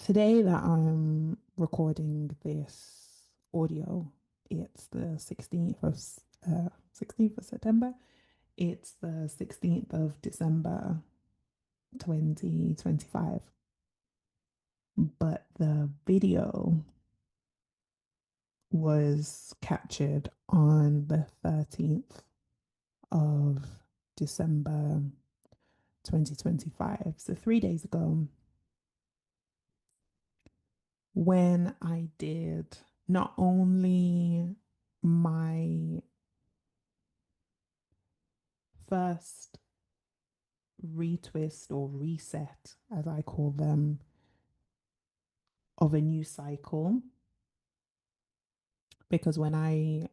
Today that I'm recording this audio, it's the 16th of September. It's the 16th of December 2025. But the video was captured on the 13th of December 2025. So 3 days ago, when I did not only my first retwist or reset, as I call them, of a new cycle, because when I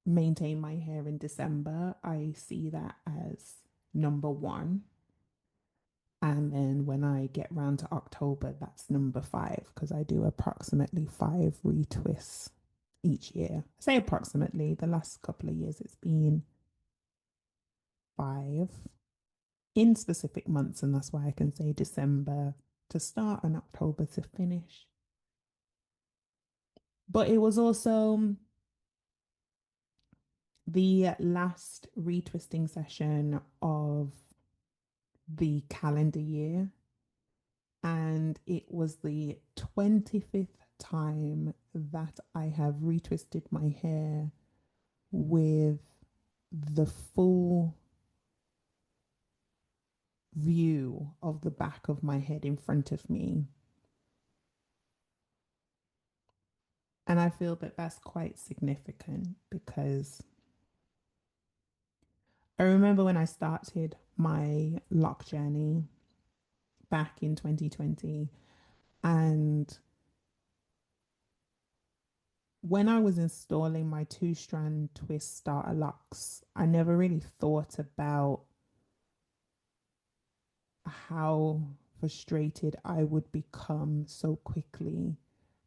maintain my hair in December, I see that as number one. And then when I get round to October, that's number five, because I do approximately five retwists each year. I say approximately, the last couple of years it's been five in specific months, and that's why I can say December to start and October to finish. But it was also the last retwisting session of the calendar year, and it was the 25th time that I have retwisted my hair with the full view of the back of my head in front of me. And I feel that that's quite significant because I remember when I started my lock journey back in 2020, and when I was installing my two-strand twist starter locks, I never really thought about how frustrated I would become so quickly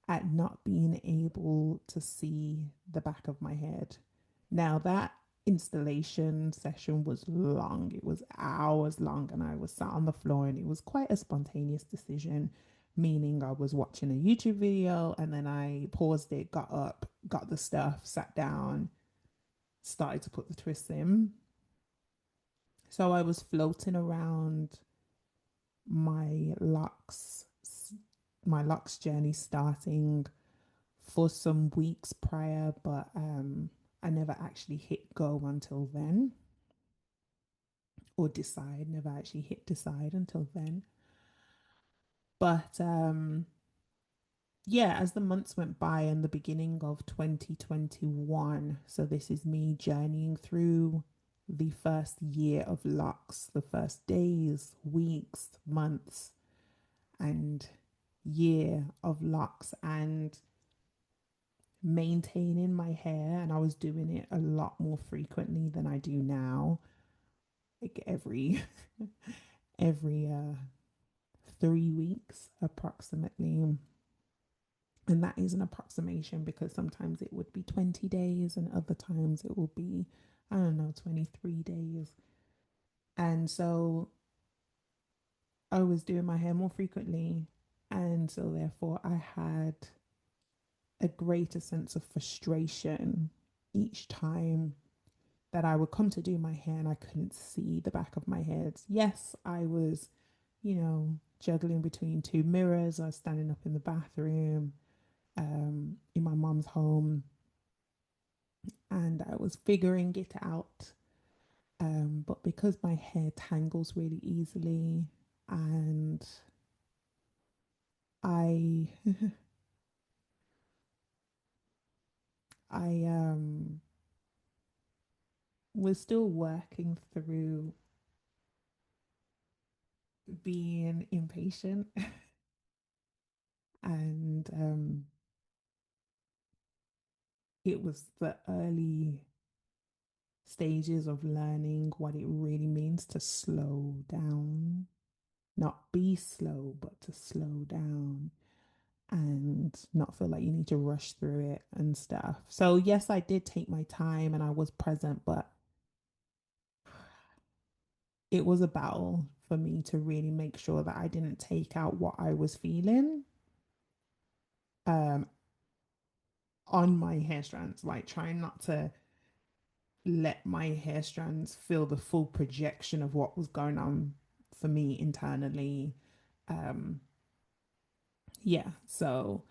at not being able to see the back of my head. Now, that installation session was long, it was hours long, and I was sat on the floor, and it was quite a spontaneous decision, meaning I was watching a YouTube video and then I paused it, got up, got the stuff, sat down, started to put the twists in. So I was floating around my locks, my locks journey starting for some weeks prior, but I never actually hit go until then, or decide, never actually hit decide until then. But yeah, as the months went by and the beginning of 2021, so this is me journeying through the first year of Lux, the first days, weeks, months, and year of Lux, and maintaining my hair. And I was doing it a lot more frequently than I do now, like every 3 weeks approximately. And that is an approximation because sometimes it would be 20 days and other times it will be, I don't know, 23 days. And so I was doing my hair more frequently. And so therefore I had a greater sense of frustration each time that I would come to do my hair and I couldn't see the back of my head. Yes, I was, juggling between two mirrors. I was standing up in the bathroom in my mom's home, and I was figuring it out. But because my hair tangles really easily, and I I was still working through being impatient and it was the early stages of learning what it really means to slow down, not be slow, but to slow down and not feel like you need to rush through it and stuff. So, yes, I did take my time and I was present, but it was a battle for me to really make sure that I didn't take out what I was feeling um on my hair strands, like trying not to let my hair strands feel the full projection of what was going on for me internally. Um, yeah, so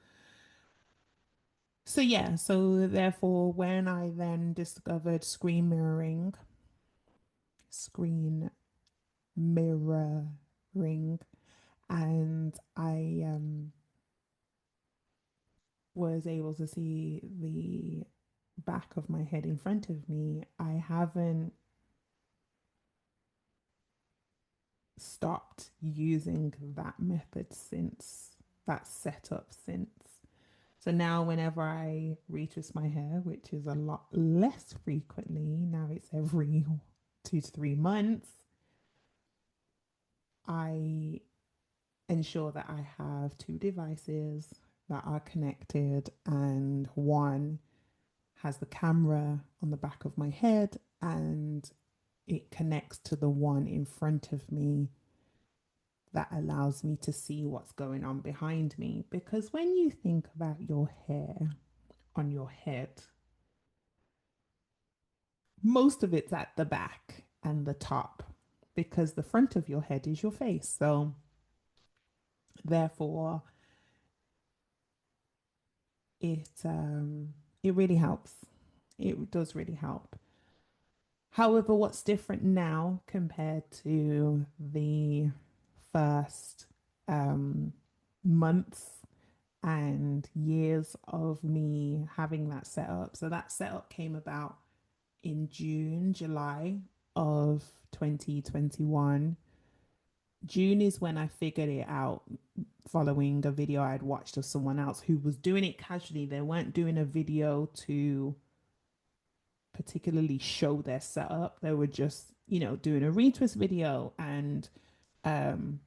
therefore when I then discovered screen mirroring, and I was able to see the back of my head in front of me, I haven't stopped using that method since, that setup since. So now, whenever I retwist my hair, which is a lot less frequently, now it's every 2 to 3 months, I ensure that I have two devices that are connected, and one has the camera on the back of my head, and it connects to the one in front of me that allows me to see what's going on behind me. Because when you think about your hair on your head, most of it's at the back and the top, because the front of your head is your face. So therefore, it really helps. It does really help. However, what's different now compared to the first um, months and years of me having that set up. So that setup came about in June, July of 2021. June is when I figured it out following a video I'd watched of someone else who was doing it casually. They weren't doing a video to particularly show their setup. They were just, doing a retwist video, and um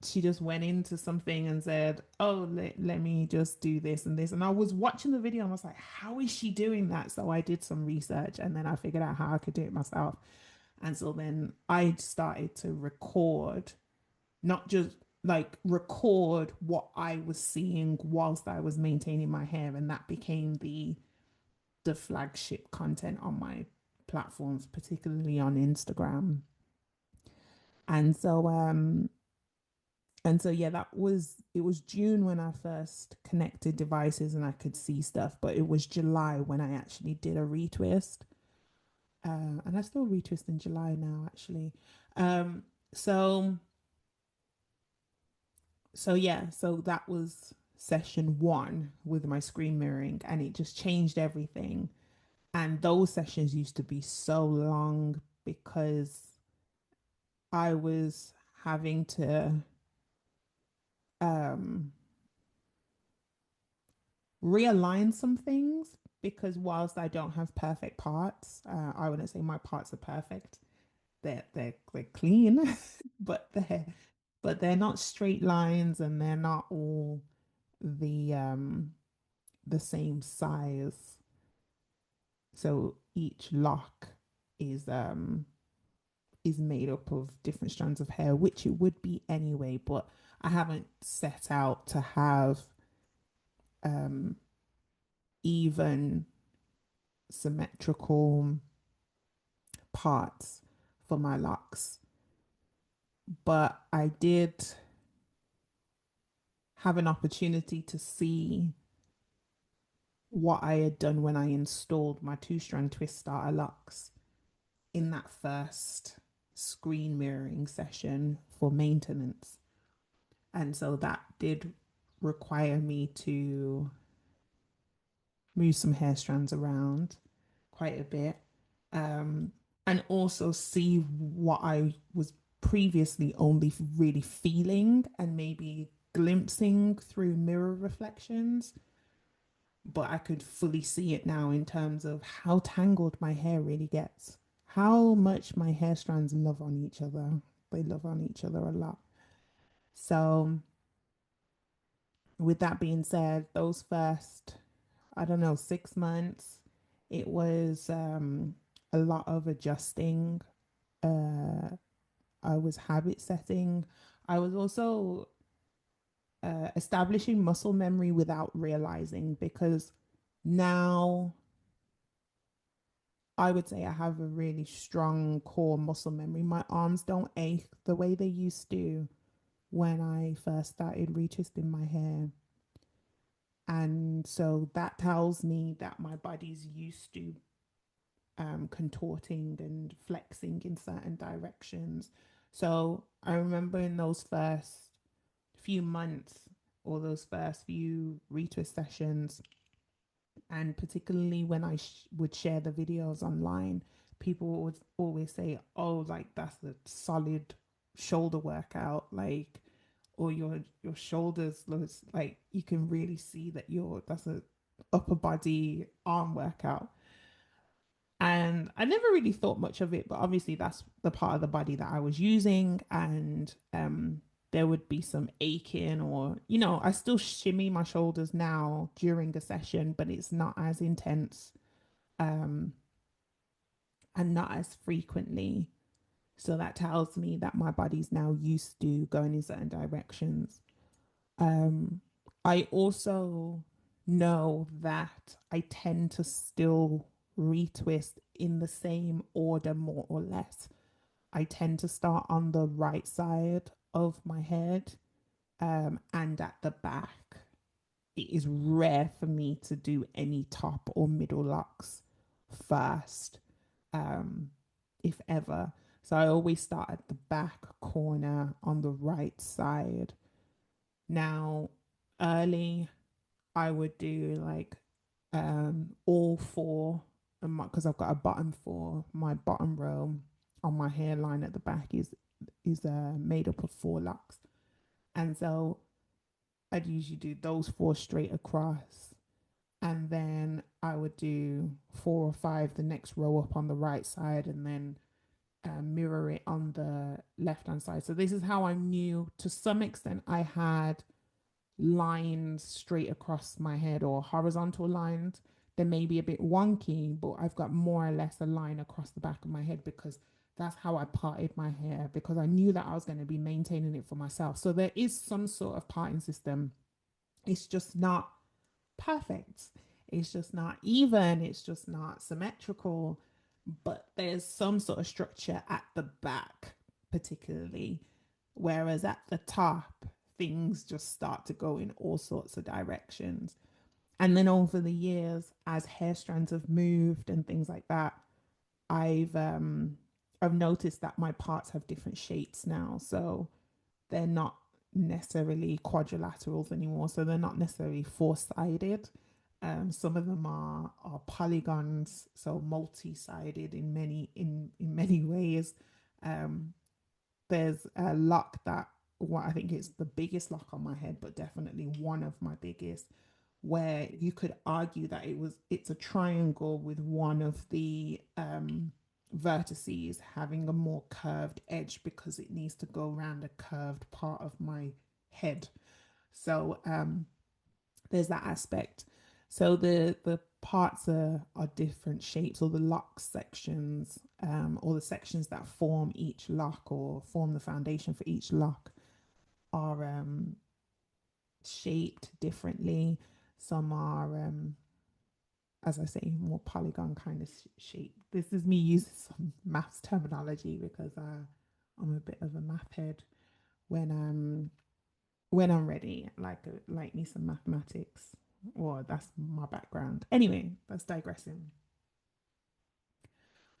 she just went into something and said, "Oh, let me just do this and this." And I was watching the video and I was like, "How is she doing that?" So I did some research and then I figured out how I could do it myself. And so then I started to record, not just like record what I was seeing whilst I was maintaining my hair. And that became the flagship content on my platforms, particularly on Instagram. And so yeah, it was June when I first connected devices and I could see stuff, but it was July when I actually did a retwist. And I still retwist in July now, actually. Um, so so that was session one with my screen mirroring, and it just changed everything. And those sessions used to be so long because I was having to um realign some things, because whilst I don't have perfect parts, I wouldn't say my parts are perfect. They're clean, but they're not straight lines, and they're not all the same size. So each lock is um is made up of different strands of hair, which it would be anyway, but I haven't set out to have um even symmetrical parts for my locks. But I did have an opportunity to see what I had done when I installed my two-strand twist starter locks in that first screen mirroring session for maintenance. And so that did require me to move some hair strands around quite a bit. And also see what I was previously only really feeling and maybe glimpsing through mirror reflections. But I could fully see it now in terms of how tangled my hair really gets, how much my hair strands love on each other. They love on each other a lot. So, with that being said, those first, I don't know, 6 months, it was a lot of adjusting I was habit setting. I was also establishing muscle memory without realizing, because now I would say I have a really strong core muscle memory. My arms don't ache the way they used to when I first started retwisting my hair. And so that tells me that my body's used to contorting and flexing in certain directions. So I remember in those first few months or those first few retwist sessions, and particularly when I would share the videos online, people would always say, "Oh, like that's a solid shoulder workout," like, or your shoulders looks like you can really see that you're that's a upper body arm workout. And I never really thought much of it, but obviously that's the part of the body that I was using. And there would be some aching, or, I still shimmy my shoulders now during a session, but it's not as intense um, and not as frequently. So that tells me that my body's now used to going in certain directions. Um, I also know that I tend to still retwist in the same order, more or less. I tend to start on the right side of my head, and at the back. It is rare for me to do any top or middle locks first, um, if ever. So I always start at the back corner on the right side. Now, early, I would do like all four, because I've got a bottom four. My bottom row on my hairline at the back is made up of four locks, and so I'd usually do those four straight across, and then I would do four or five the next row up on the right side, and then mirror it on the left hand side. So this is how I knew to some extent I had lines straight across my head, or horizontal lines. They may be a bit wonky, but I've got more or less a line across the back of my head, because that's how I parted my hair, because I knew that I was going to be maintaining it for myself. So there is some sort of parting system. It's just not perfect. It's just not even. It's just not symmetrical. But there's some sort of structure at the back, particularly. Whereas at the top, things just start to go in all sorts of directions. And then over the years, as hair strands have moved and things like that, I've um I've noticed that my parts have different shapes now. So they're not necessarily quadrilaterals anymore. So they're not necessarily four-sided. Some of them are polygons, so multi-sided in many ways. Um, there's a lock that, what I think is the biggest lock on my head, but definitely one of my biggest, where you could argue that it's a triangle with one of the vertices having a more curved edge, because it needs to go around a curved part of my head. So there's that aspect. So the parts are different shapes, or the lock sections, or the sections that form each lock or form the foundation for each lock, are shaped differently. Some are, as I say, more polygon kind of shape. This is me using some maths terminology, because I'm a bit of a math head when I'm ready. Like me some mathematics, or that's my background. Anyway, that's digressing.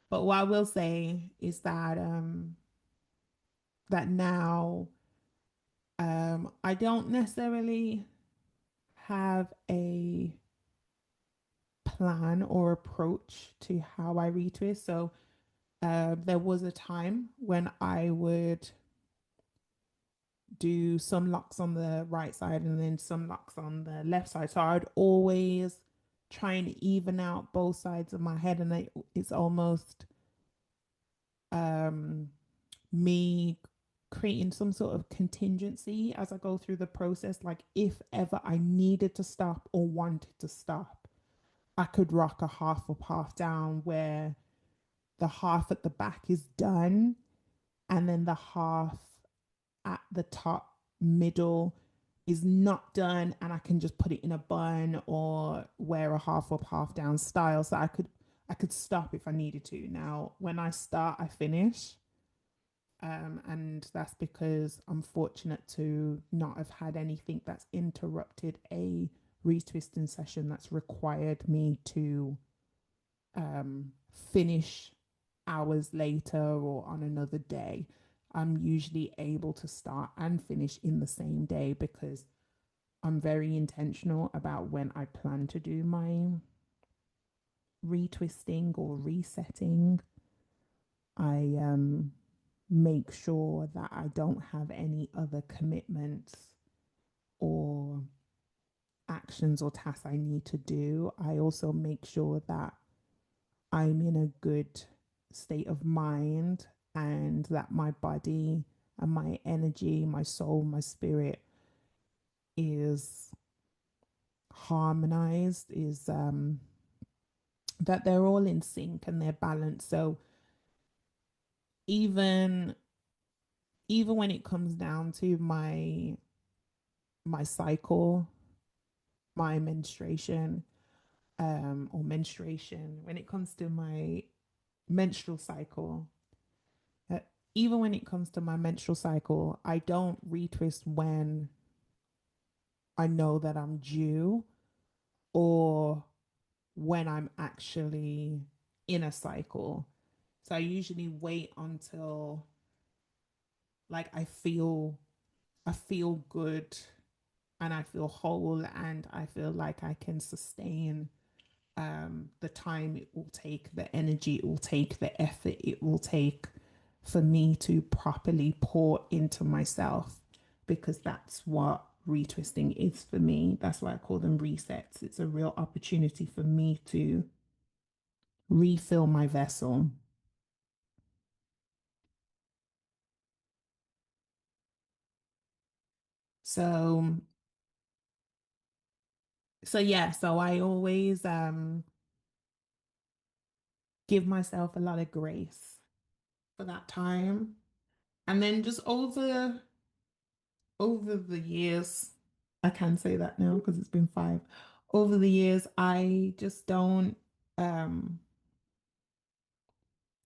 But what I will say is that that now I don't necessarily have a plan or approach to how I retwist. So there was a time when I would do some locks on the right side and then some locks on the left side. So I'd always try and even out both sides of my head, and it's almost um, me creating some sort of contingency as I go through the process. Like, if ever I needed to stop or wanted to stop, I could rock a half up, half down, where the half at the back is done and then the half at the top middle is not done, and I can just put it in a bun or wear a half up half down style. So I could stop if I needed to. Now when I start I finish, and that's because I'm fortunate to not have had anything that's interrupted a retwisting session that's required me to um, finish hours later or on another day. I'm usually able to start and finish in the same day because I'm very intentional about when I plan to do my retwisting or resetting. I make sure that I don't have any other commitments or actions or tasks I need to do. I also make sure that I'm in a good state of mind and that my body and my energy, my soul, my spirit is harmonized, is that they're all in sync and they're balanced. So even even when it comes down to my cycle, my menstruation, or menstruation, when it comes to my menstrual cycle, uh, even when it comes to my menstrual cycle, I don't retwist when I know that I'm due or when I'm actually in a cycle. So I usually wait until like I feel good and I feel whole and I feel like I can sustain the time it will take, the energy it will take, the effort it will take for me to properly pour into myself, because that's what retwisting is for me. That's why I call them resets. It's a real opportunity for me to refill my vessel. So yeah, so I always give myself a lot of grace for that time. And then just over the years, I can say that now because it's been 5. Over the years, I just don't um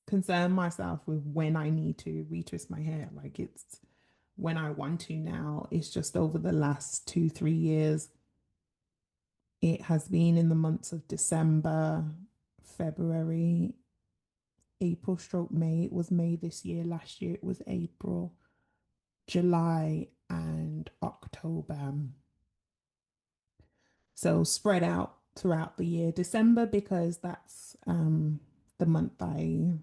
concern myself with when I need to retwist my hair. Like it's when I want to now. It's just over the last 2, 3 years. It has been in the months of December, February, April stroke May. It was May this year. Last year it was April, July, and October. So spread out throughout the year. December because that's the month I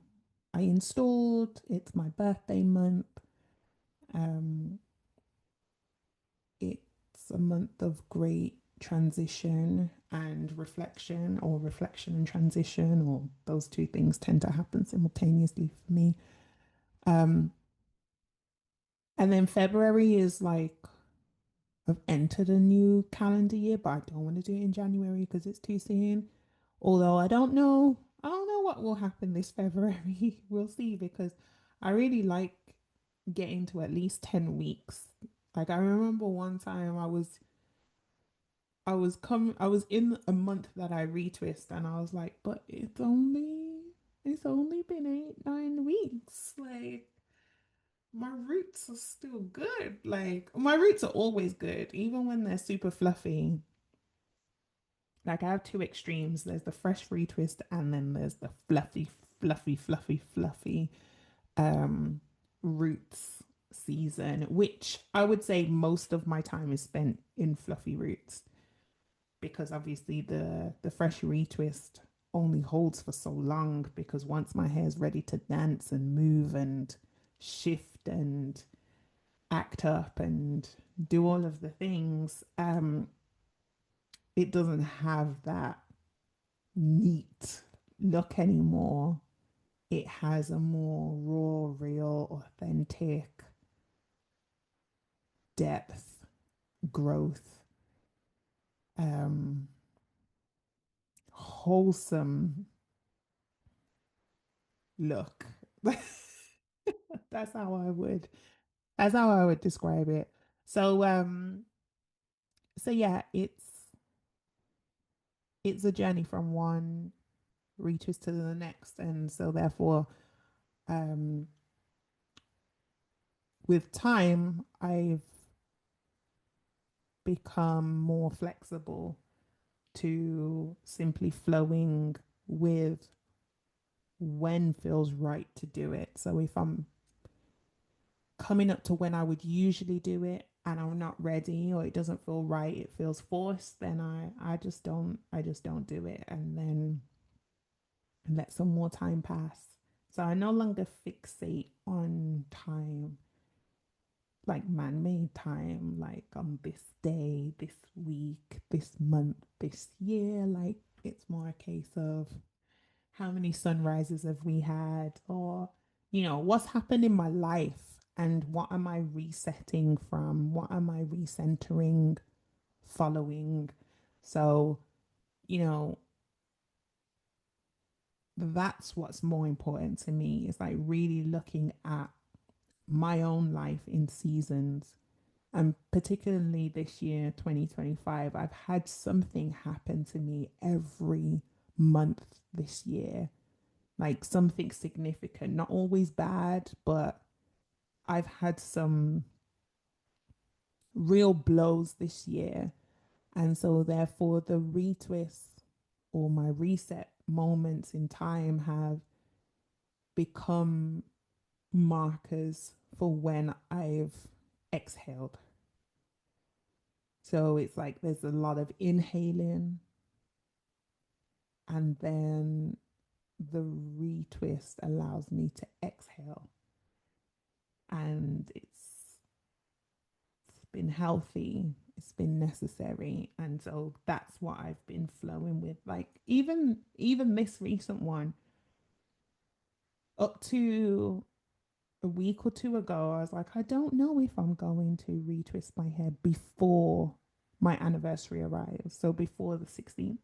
installed. It's my birthday month. Um, it's a month of great transition and reflection, or reflection and transition, or those two things tend to happen simultaneously for me. Um, and then February is like I've entered a new calendar year, but I don't want to do it in January because it's too soon. Although I don't know, what will happen this February. We'll see, because I really like getting to at least 10 weeks. Like I remember one time I was in a month that I retwist and I was like, but it's only been 8, 9 weeks. Like my roots are still good. Like my roots are always good, even when they're super fluffy. Like I have two extremes. There's the fresh retwist and then there's the fluffy, fluffy, fluffy, fluffy um roots season, which I would say most of my time is spent in fluffy roots, because obviously the fresh retwist only holds for so long, because once my hair is ready to dance and move and shift and act up and do all of the things, it doesn't have that neat look anymore. It has a more raw, real, authentic depth, growth, um, wholesome look. That's how I would that's how I would describe it. So so yeah, it's a journey from one retwist to the next. And so therefore, um with time, I've become more flexible to simply flowing with when feels right to do it. So if I'm coming up to when I would usually do it and I'm not ready or it doesn't feel right, it feels forced, then I just don't do it and then let some more time pass. So I no longer fixate on time, like man-made time, like on this day, this week, this month, this year. Like it's more a case of how many sunrises have we had, or what's happened in my life and what am I resetting from, what am I recentering, following. So you know that's what's more important to me, is like really looking at my own life in seasons. And particularly this year, 2025, I've had something happen to me every month this year, like something significant, not always bad, but I've had some real blows this year. And so, therefore, the retwist or my reset moments in time have become markers for when I've exhaled. So it's like there's a lot of inhaling, and then the retwist allows me to exhale. And it's been healthy, it's been necessary. And so that's what I've been flowing with. Like even this recent one, up to a week or two ago, I was like, I don't know if I'm going to retwist my hair before my anniversary arrives. So before the 16th.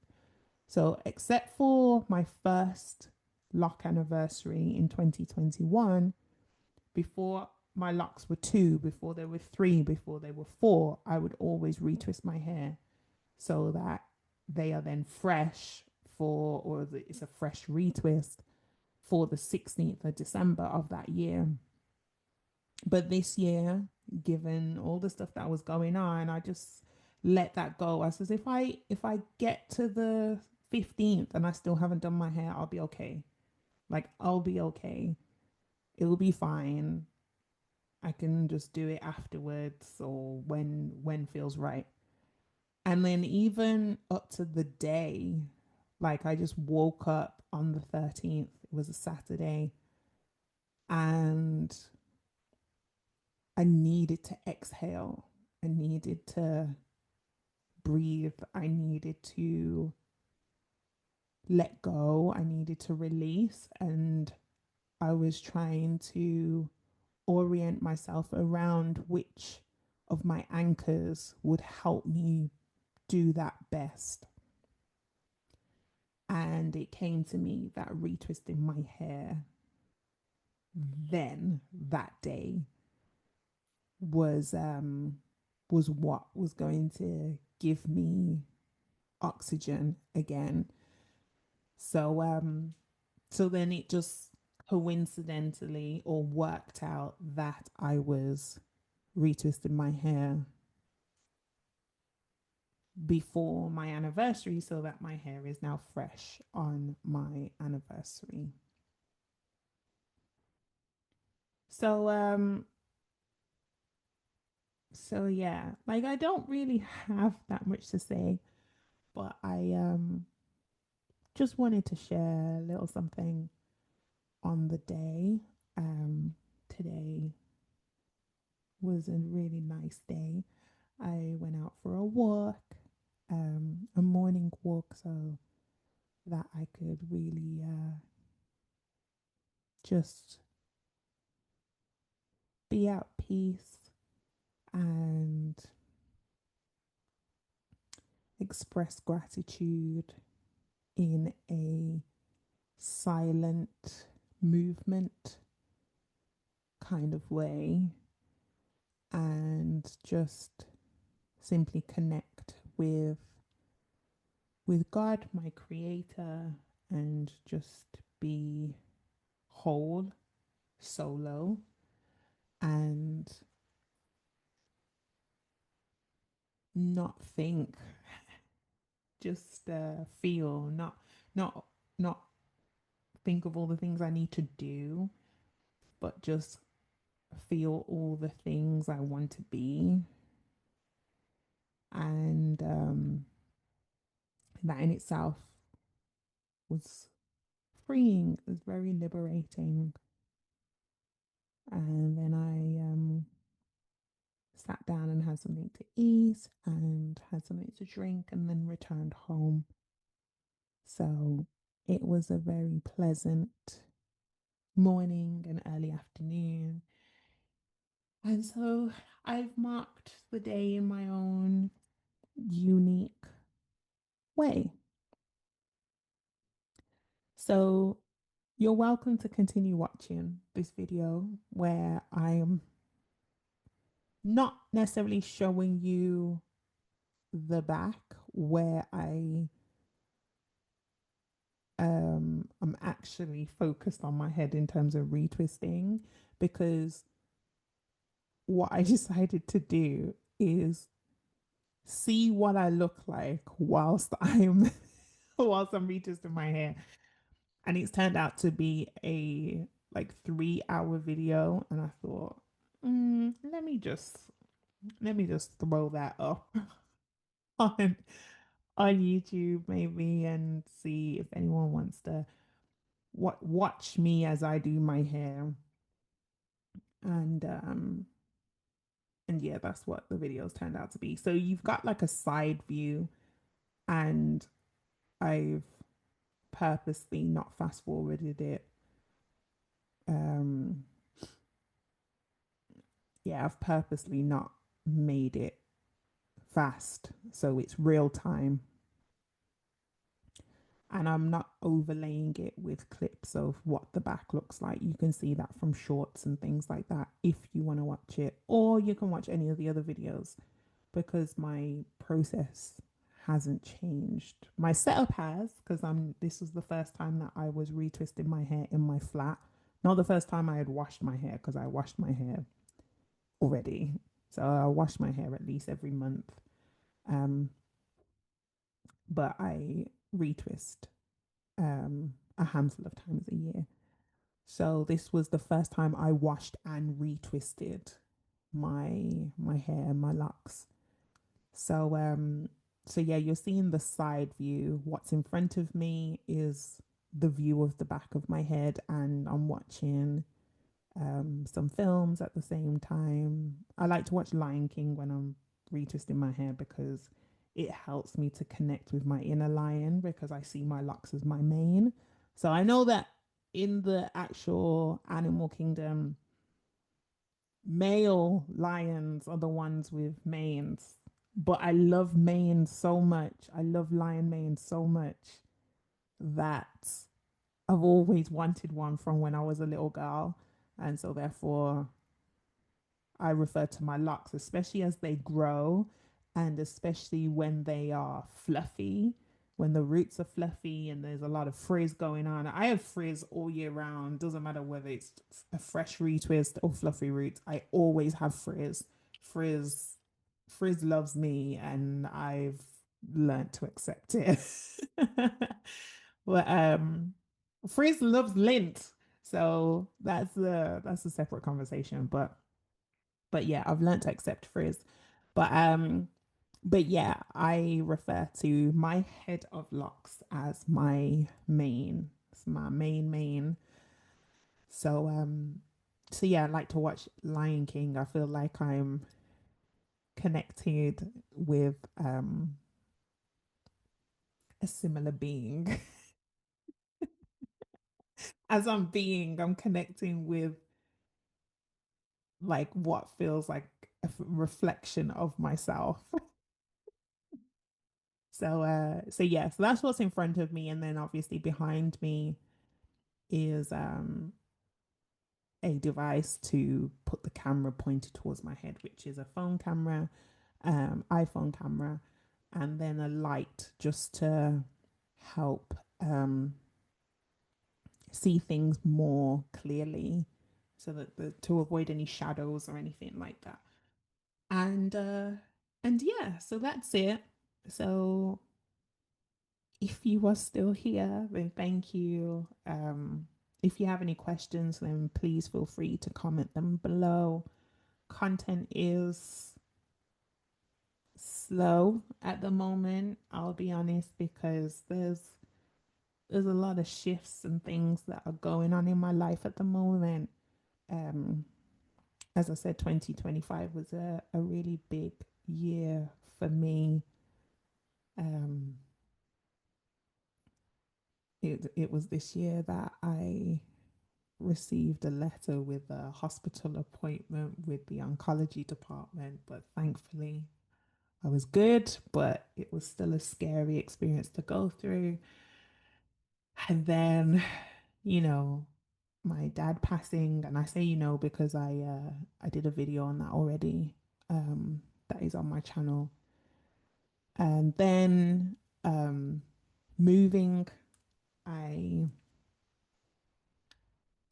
So, except for my first lock anniversary in 2021, before my locks were two, before they were three, before they were four, I would always retwist my hair so that they are then fresh it's a fresh retwist for the 16th of December of that year. But this year, given all the stuff that was going on, I just let that go. I says if I get to the 15th and I still haven't done my hair, I'll be okay. Like I'll be okay. It'll be fine. I can just do it afterwards or when feels right. And then even up to the day, like I just woke up on the 13th. It was a Saturday, and I needed to exhale. I needed to breathe. I needed to let go. I needed to release. And I was trying to orient myself around which of my anchors would help me do that best. And it came to me that retwisting my hair then that day was what was going to give me oxygen again. So so then it just coincidentally or worked out that I was retwisting my hair before my anniversary so that my hair is now fresh on my anniversary. So so yeah, like I don't really have that much to say, but I just wanted to share a little something on the day. Today was a really nice day. I went out for a walk, a morning walk, so that I could really just be at peace and express gratitude in a silent movement, kind of way and just simply connect with God, my creator, and just be whole, solo, and not think, just feel, not not think of all the things I need to do, but just feel all the things I want to be. And that in itself was freeing, it was very liberating. And then I sat down and had something to eat and had something to drink and then returned home. So it was a very pleasant morning and early afternoon. And so I've marked the day in my own unique way. So you're welcome to continue watching this video where I am not necessarily showing you the back, where I'm actually focused on my head in terms of retwisting, because what I decided to do is see what I look like whilst I'm retwisting my hair. And it's turned out to be a like 3 hour video. And I thought, let me just throw that up on on YouTube maybe and see if anyone wants to watch me as I do my hair. And yeah, that's what the videos turned out to be. So you've got like a side view, and I've purposely not fast forwarded it. Um yeah, I've purposely not made it fast, so it's real time. And I'm not overlaying it with clips of what the back looks like. You can see that from shorts and things like that if you want to watch it, or you can watch any of the other videos, because my process hasn't changed. My setup has, because this was the first time that I was retwisting my hair in my flat. Not the first time I had washed my hair, because I washed my hair already. So I wash my hair at least every month. Um, but I retwist a handful of times a year. So this was the first time I washed and retwisted my hair, my locks. So so yeah, you're seeing the side view. What's in front of me is the view of the back of my head, and I'm watching some films at the same time. I like to watch Lion King when I'm retwisting my hair, because it helps me to connect with my inner lion, because I see my locks as my mane. So I know that in the actual animal kingdom, male lions are the ones with manes. But I love manes so much. I love lion manes so much that I've always wanted one from when I was a little girl. And so therefore I refer to my locks, especially as they grow and especially when they are fluffy, when the roots are fluffy and there's a lot of frizz going on. I have frizz all year round. Doesn't matter whether it's a fresh retwist or fluffy roots. I always have frizz. Frizz, frizz loves me, and I've learned to accept it. But frizz loves lint. So that's a separate conversation. But yeah, I've learned to accept frizz. But yeah, I refer to my head of locks as my main. It's my main. So so yeah, I like to watch Lion King. I feel like I'm connected with a similar being. As I'm connecting with like what feels like a reflection of myself. So so yeah, so that's what's in front of me, and then obviously behind me is a device to put the camera pointed towards my head, which is a phone camera, iPhone camera, and then a light just to help see things more clearly, so that to avoid any shadows or anything like that. And yeah, so that's it. So if you are still here, then thank you. If you have any questions, then please feel free to comment them below. Content is slow at the moment, I'll be honest, because there's a lot of shifts and things that are going on in my life at the moment. Um, as I said, 2025 was a really big year for me. Um, it was this year that I received a letter with a hospital appointment with the oncology department, but thankfully I was good, but it was still a scary experience to go through. And then, you know, my dad passing, and I say because I did a video on that already. That is on my channel. And then moving, I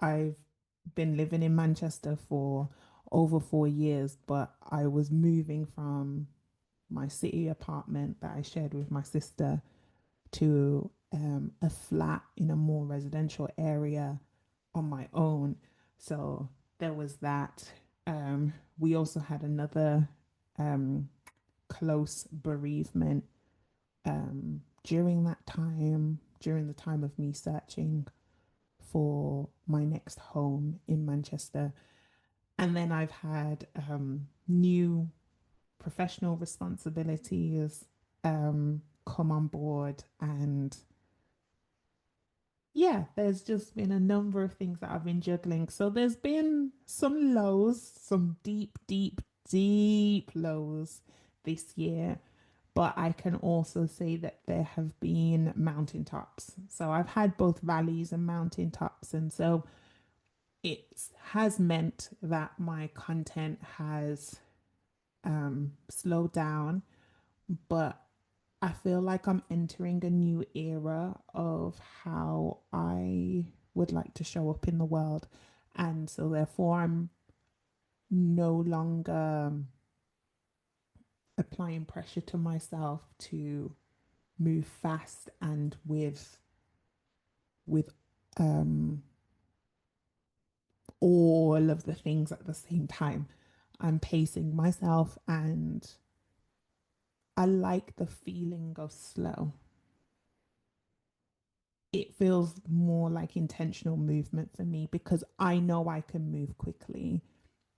I've been living in Manchester for over 4 years, but I was moving from my city apartment that I shared with my sister to a flat in a more residential area on my own. So there was that. We also had another um, close bereavement during that time, during the time of me searching for my next home in Manchester. And then I've had new professional responsibilities come on board. And yeah, there's just been a number of things that I've been juggling. So there's been some lows, some deep, deep, deep lows this year. But I can also say that there have been mountaintops. So I've had both valleys and mountaintops. And so it has meant that my content has slowed down, but I feel like I'm entering a new era of how I would like to show up in the world. And so, therefore, I'm no longer applying pressure to myself to move fast and with um, all of the things at the same time. I'm pacing myself, and I like the feeling of slow. It feels more like intentional movement for me because I know I can move quickly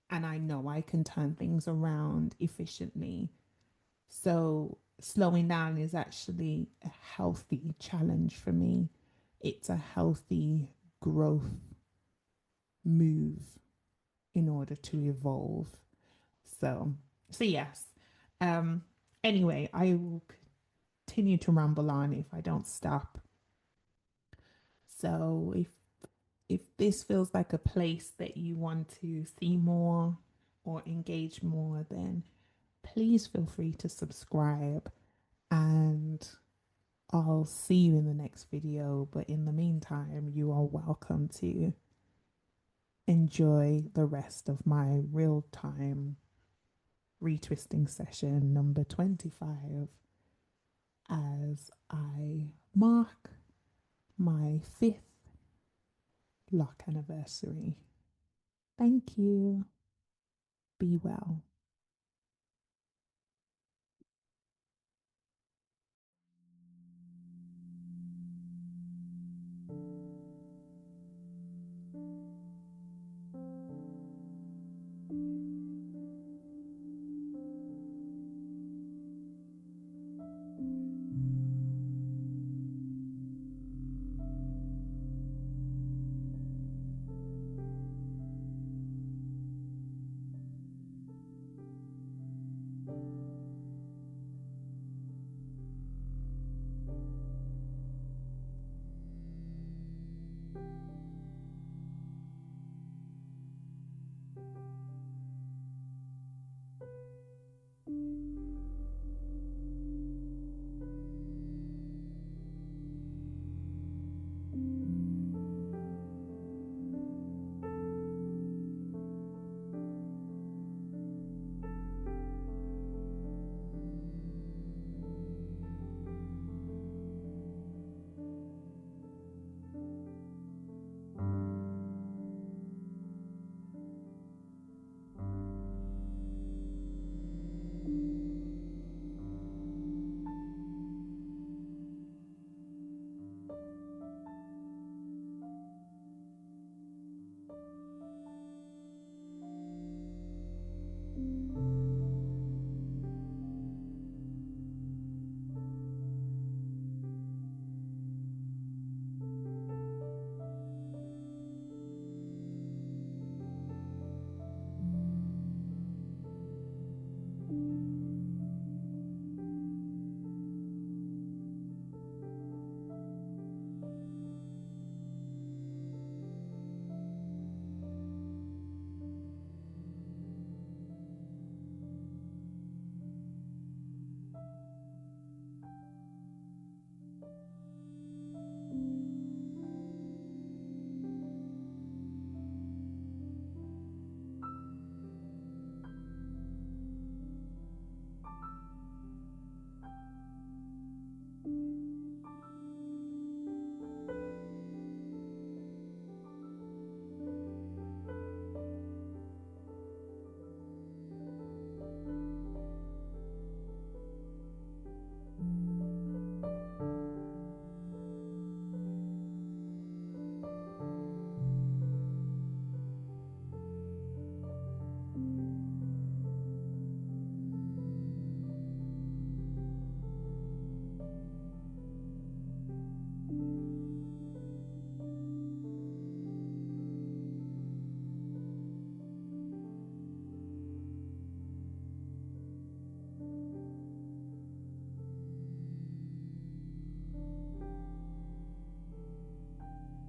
and I know I can turn things around efficiently. So slowing down is actually a healthy challenge for me. It's a healthy growth move in order to evolve. So, so yes. Um, anyway, I will continue to ramble on if I don't stop. So if this feels like a place that you want to see more or engage more, then please feel free to subscribe, and I'll see you in the next video. But in the meantime, you are welcome to enjoy the rest of my real time retwisting session number 25 as I mark my 5th lock anniversary. Thank you. Be well.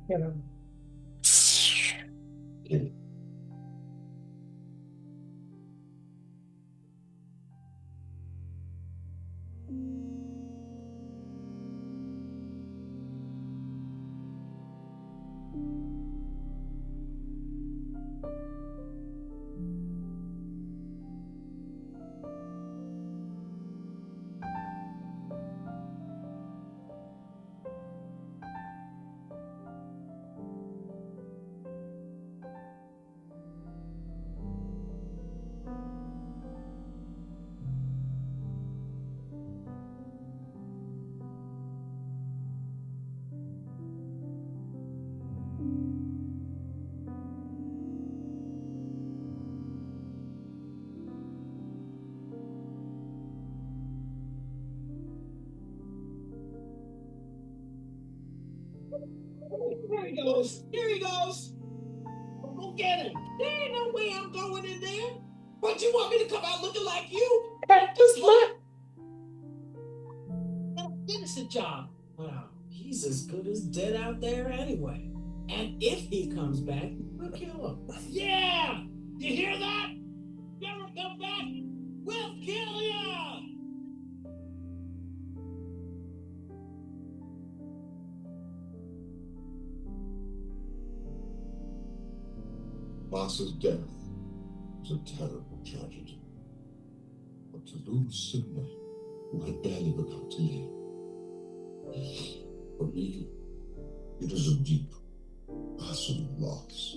You know. There he goes. Here he goes. Go get him. There ain't no way I'm going in there. But you want me to come out looking like you? Just look. Finish the job. Well, he's as good as dead out there anyway. And if he comes back, we'll kill him. Yeah! You hear that? Never come back, we'll kill ya! Boss's death was a terrible tragedy. But to lose Simba, who had barely begun to live, for me, it is a deep, personal loss.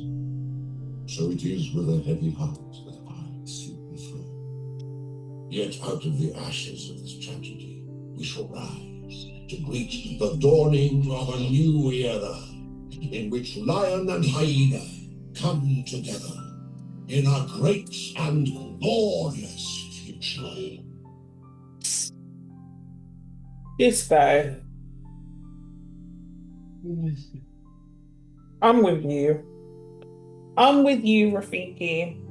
So it is with a heavy heart that I sleep the throne. Yet out of the ashes of this tragedy, we shall rise to greet the dawning of a new era, in which lion and hyena come together in a great and glorious future. This guy. I'm with you. I'm with you, Rafiki.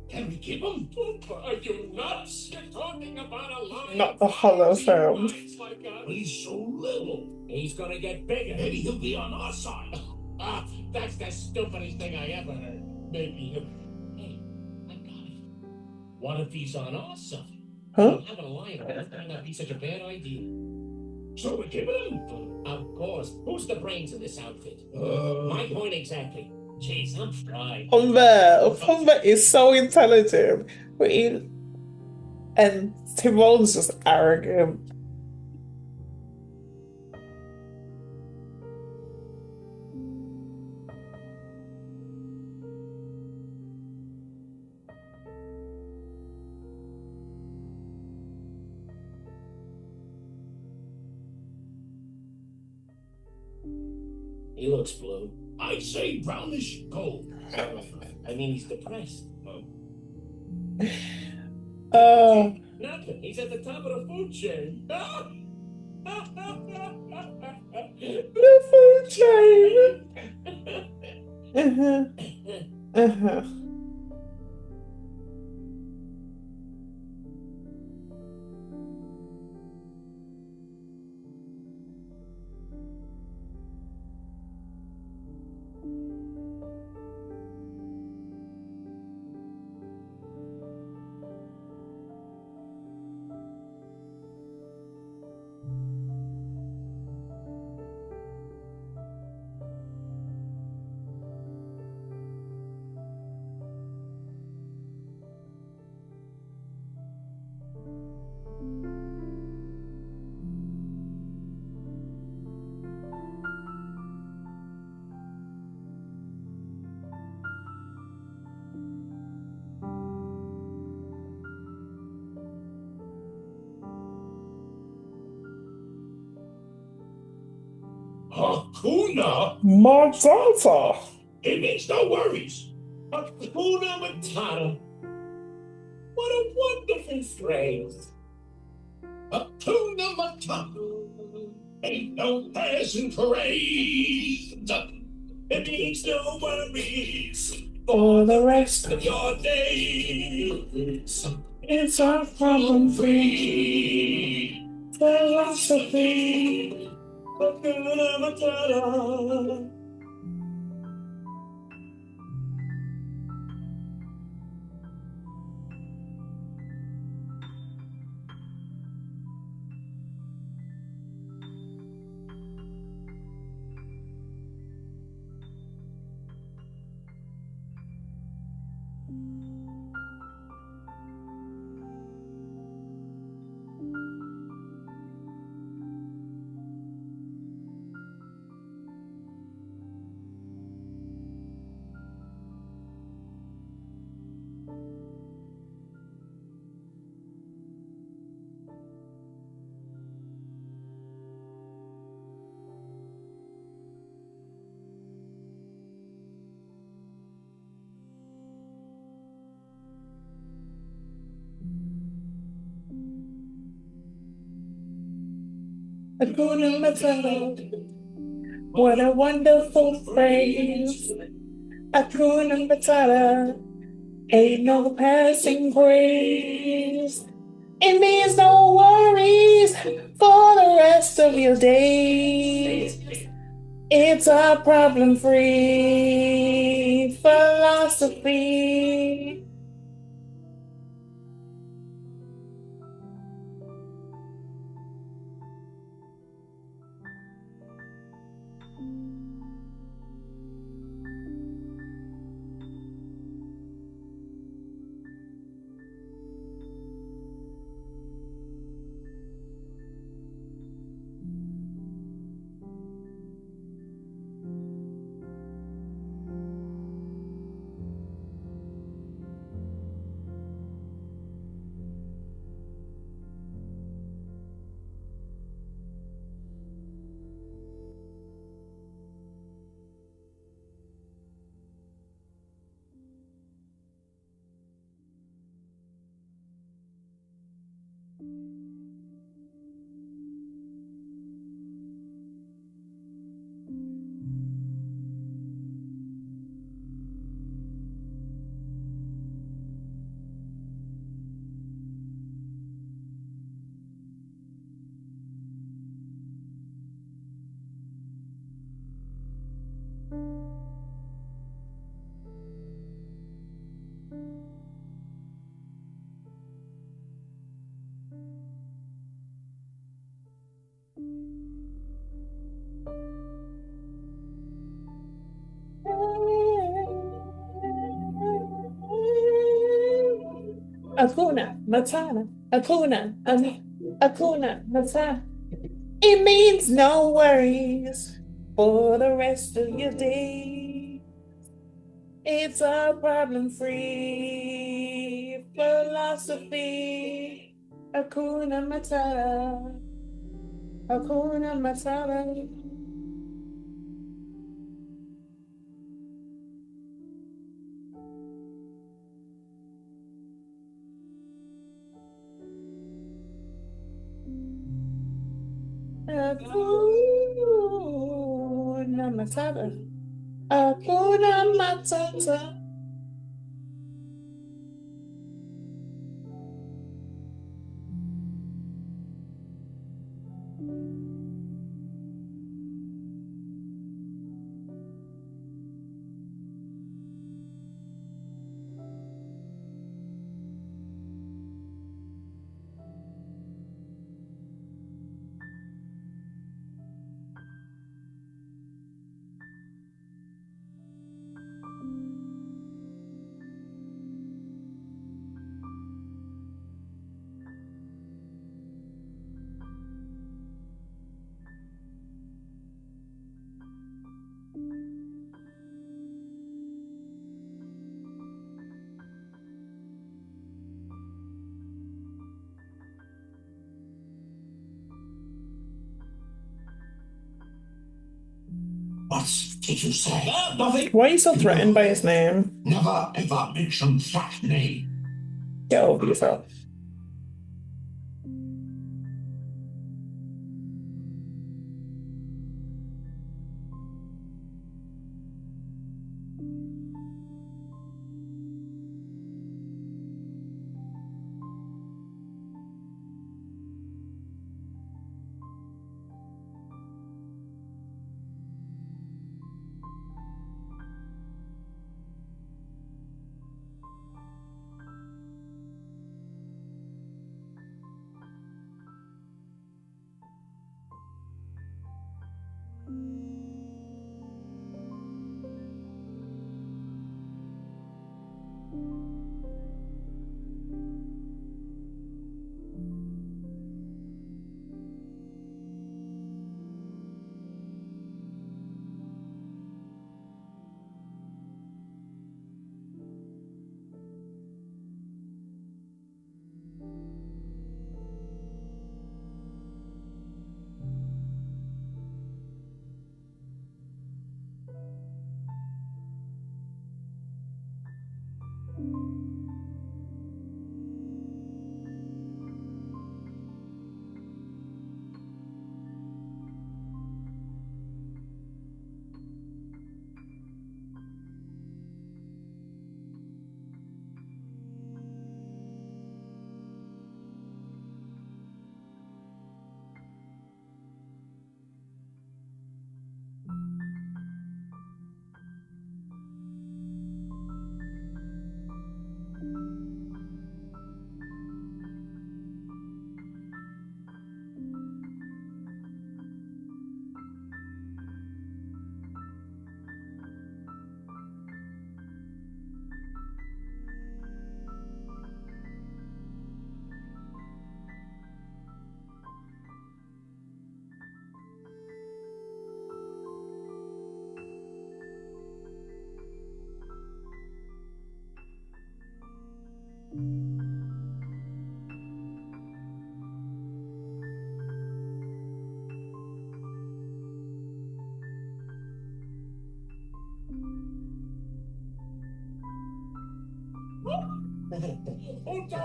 Can we keep him? Are you nuts? You're talking about a lion. Not the hollow sound. Like he's so little. He's gonna get bigger. Maybe he'll be on our side. That's the stupidest thing I ever heard. Maybe he'll... Hey, I got it. What if he's on our side? Huh? Having a lion might not be such a bad idea. So we're keeping him? Of course. Who's the brains of this outfit? My point exactly. Jeez, I'm fried. Humber is so intelligent, and Timon's just arrogant. He looks blue. I'd say brownish gold. I mean, he's depressed. Nothing. He's at the top of the food chain. The food chain. Hakuna Matata. It means no worries. Hakuna Matata. What a wonderful phrase. Hakuna Matata. Ain't no passing craze. It means no worries For the rest of your days. it's our problem-free philosophy. Hakuna Matata. Hakuna Matata. What a wonderful phrase. Hakuna Matata. Ain't no passing craze. It means no worries for the rest of your days. It's a problem-free philosophy. Hakuna Matata. Hakuna Matata. It means no worries for the rest of your day. It's a problem-free philosophy. Hakuna Matata. Hakuna Matata. Hakuna Matata. Hakuna Matata. did you say? Nothing. Why are you so threatened by his name? Never ever mention that name. Get over yourself.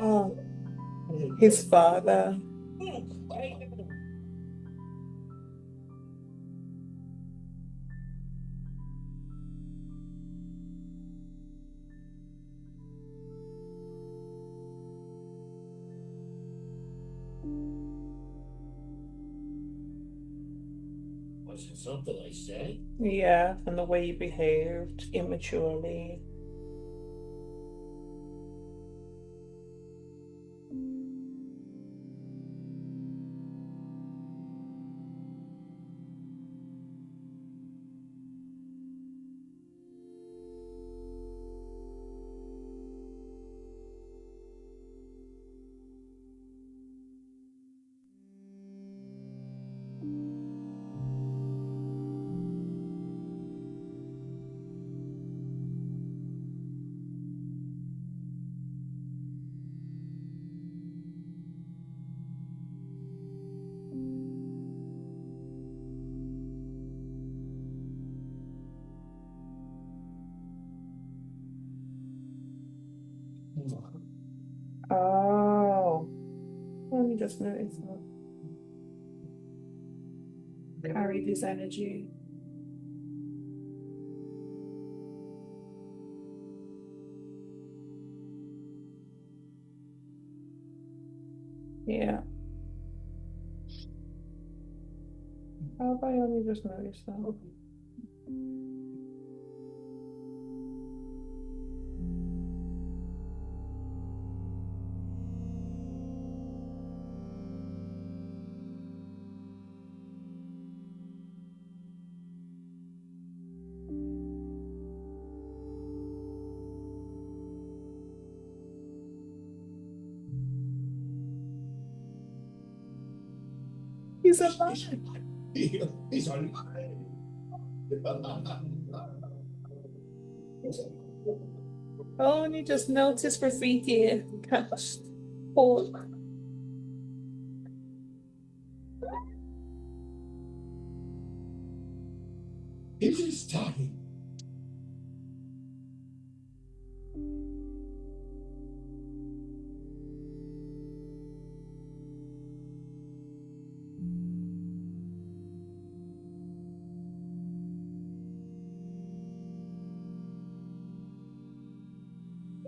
Oh, his father. Was it something I said? Yeah, and the way you behaved immaturely. Oh, let me just notice that. Carried his energy. Yeah. How have I only just noticed that? He's alive. He's alive. Oh, and you just noticed graffiti catched pork. It is time.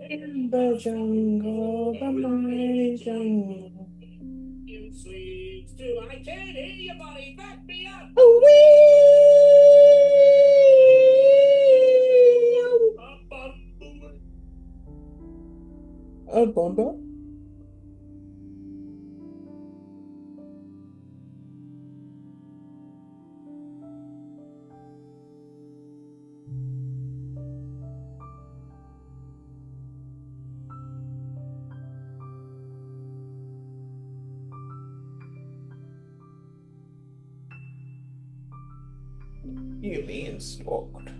In the jungle, the mighty jungle. You sleeps too. I can't hear you, buddy. Back me up. A bomba? You mean stalked?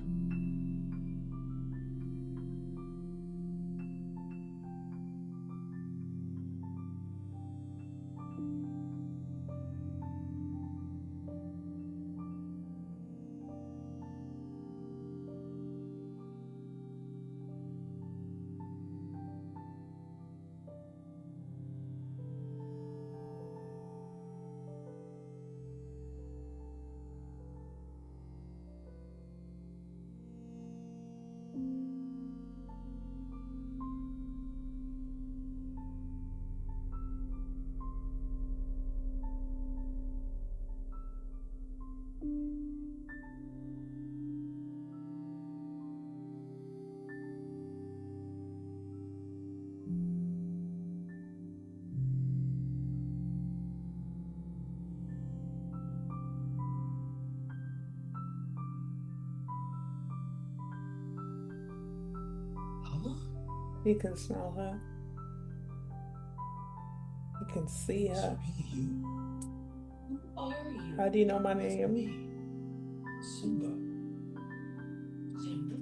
You can smell her. You can see her. Who are you? How do you know my name? Simba. Simba?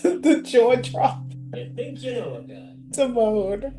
The jaw drop You think you know a guy? to mode.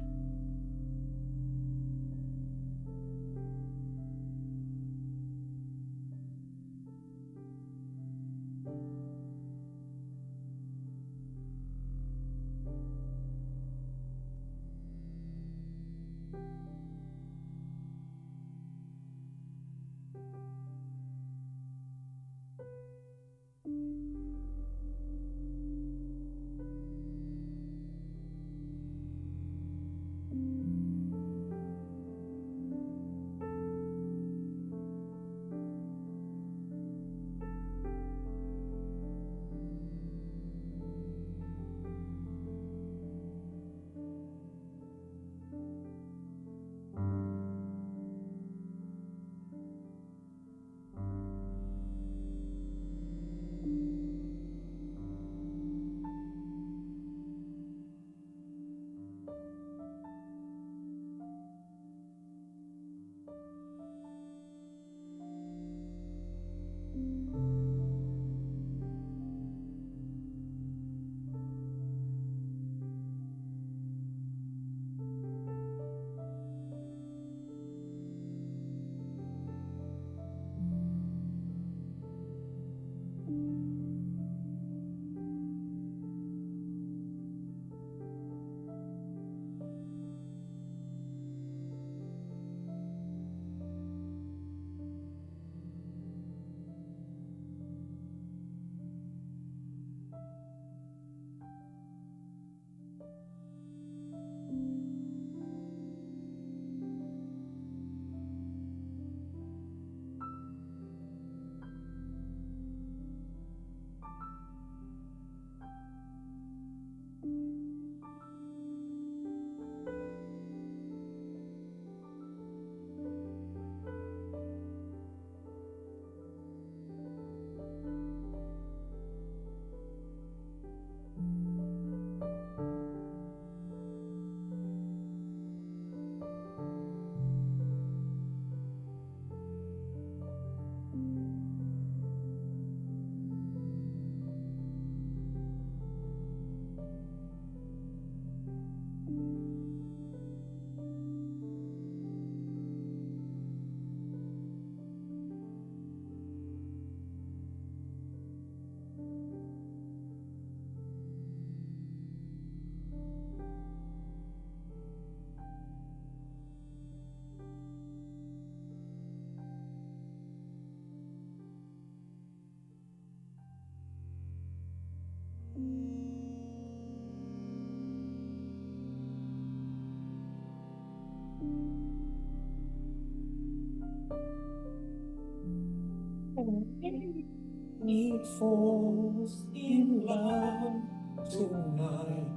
He falls in love tonight.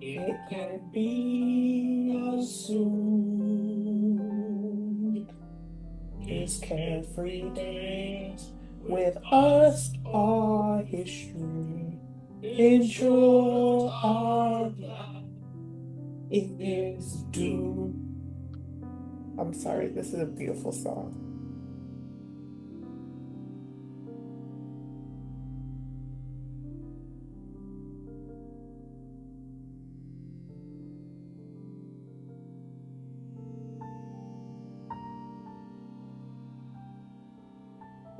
It can't be assumed. His carefree days with us are history. Ensure our life is due. I'm sorry, this is a beautiful song.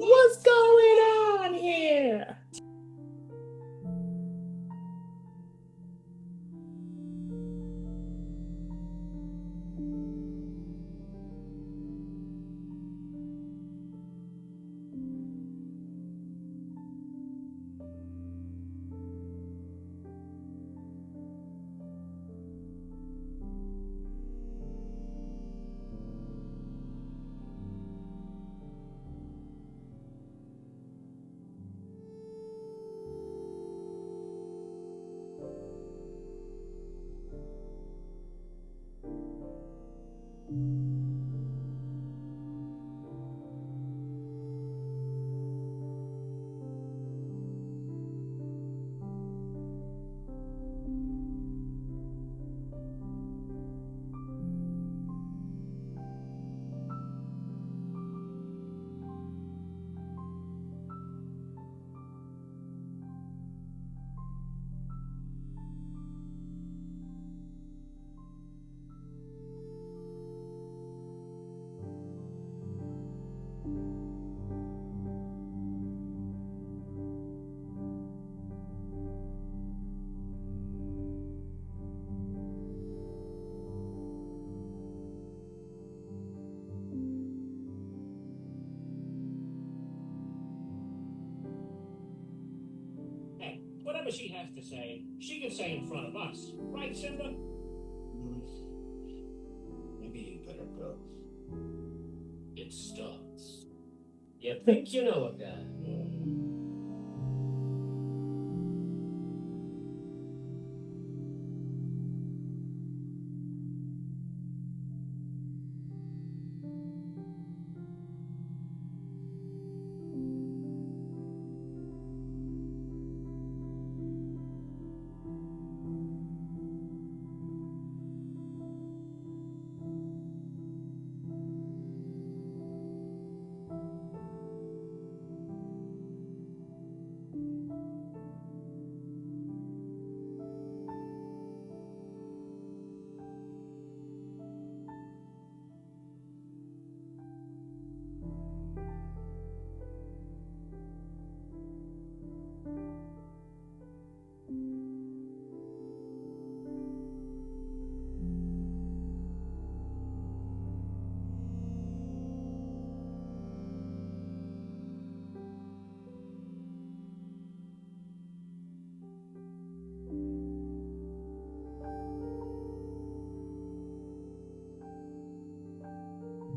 What's going on here? Hey, whatever she has to say, she can say in front of us. Right, Simba? Maybe you better go. It starts. You think you know a guy?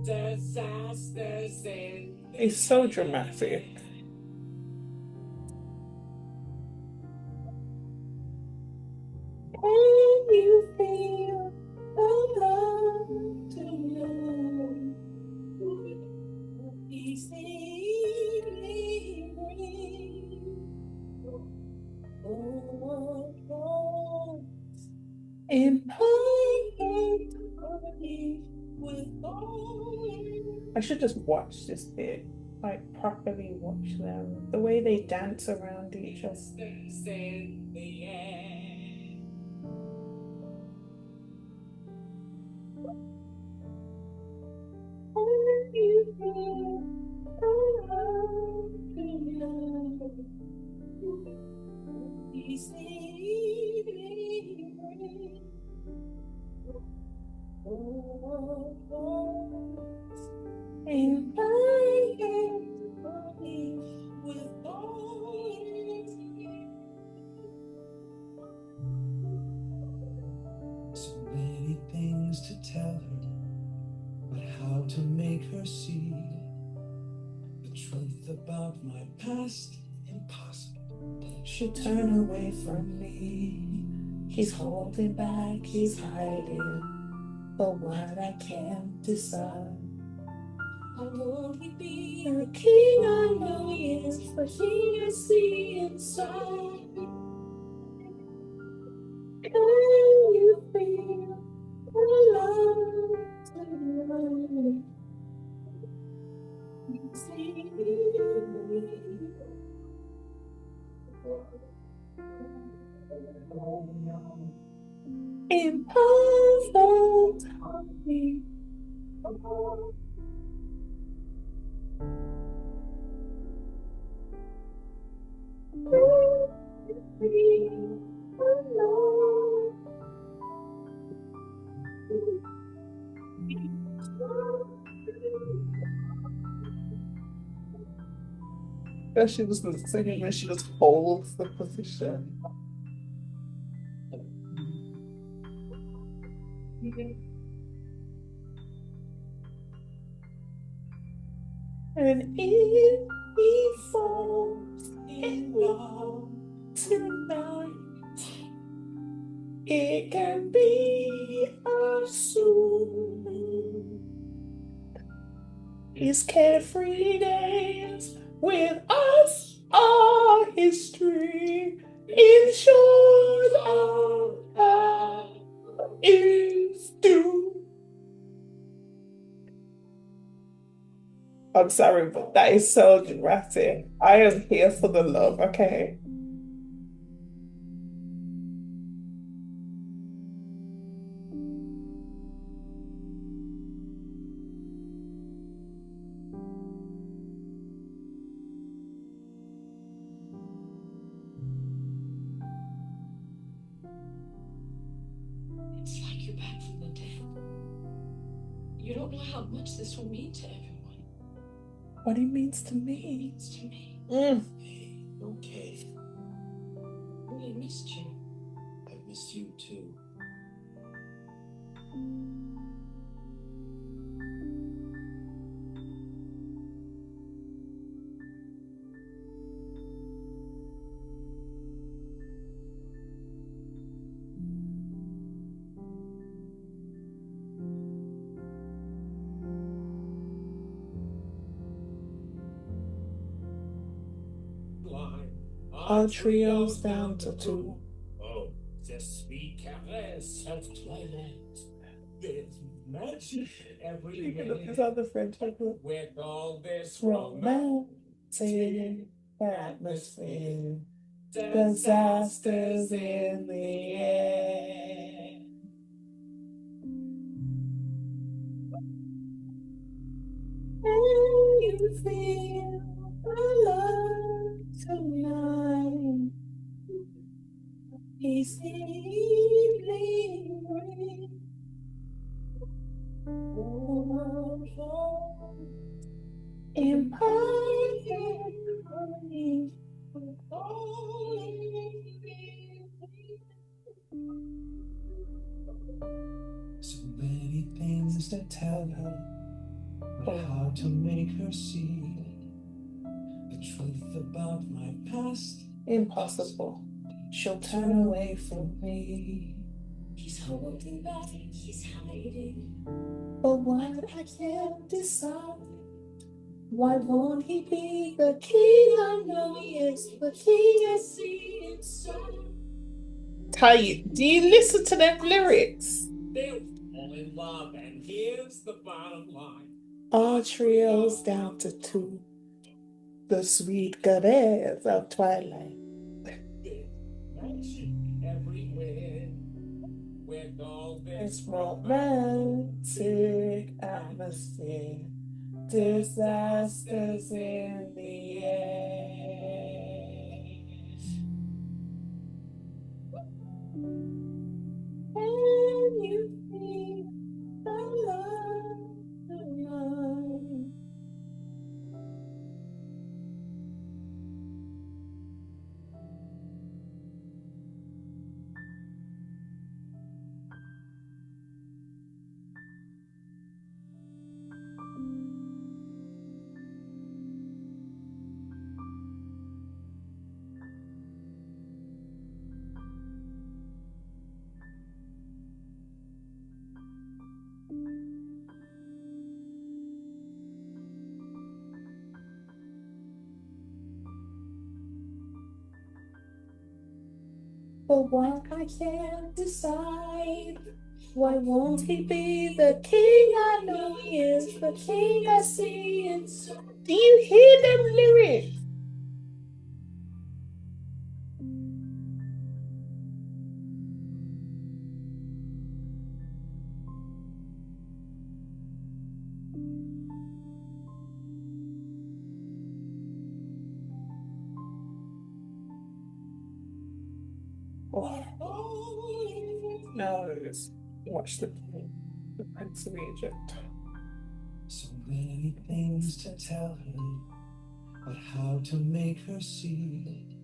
Disasters in. It's so dramatic. Can you feel the love to know these things bring? Oh, and I can't believe with all. I should just watch this bit, like properly watch them. The way they dance around each other. And I can't believe with all about my past. Impossible. She'll turn away from me. He's holding back, he's hiding. But what I can't decide. How will he be The king I know he is, but he is the inside. Can you feel the love tonight? Imperfect harmony. She was singing when she just holds the position. And if he falls in love tonight, it can be us soon. His carefree days with us are history. In short, our path is due. I'm sorry, but that is so dramatic. I am here for the love, okay? It's like you're back from the dead. You don't know how much this will mean to everyone. What he means to It me. means to me. Hey, okay. I really missed you. I miss you too. All trios down to 2. Oh, the sweet caress of twilight. There's magic everywhere. His other friend took it. With all this Romantic atmosphere, disasters in the air. Can you feel the love tonight? He's the evening rain. Imperfect harmony. So many things to tell her, but how to make her see the truth about my past. Impossible. She'll turn away from me. He's holding back, he's hiding. But what I can't decide. Why won't he be the king I know he is? The king I see inside. Ty, do you listen to them lyrics? They'll fall in love, and here's the bottom line. All trios down to 2. The sweet goddess of twilight. There's magic everywhere. With all It's this romantic atmosphere. Disasters in the air. Can you feel the love tonight? But why I can't decide. Why won't he be the king? I know he is the king I see. And so, do you hear them lyrics? Oh. Now let's watch the pencil Egypt. So many things to tell her, but how to make her see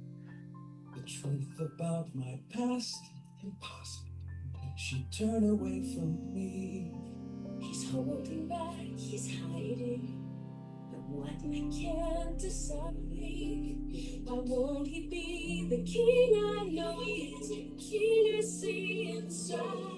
the truth about my past? Impossible. She'd turn away from me. He's holding back, he's hiding. But what I can't decide. Why won't he be the king? I know he is the king I see inside.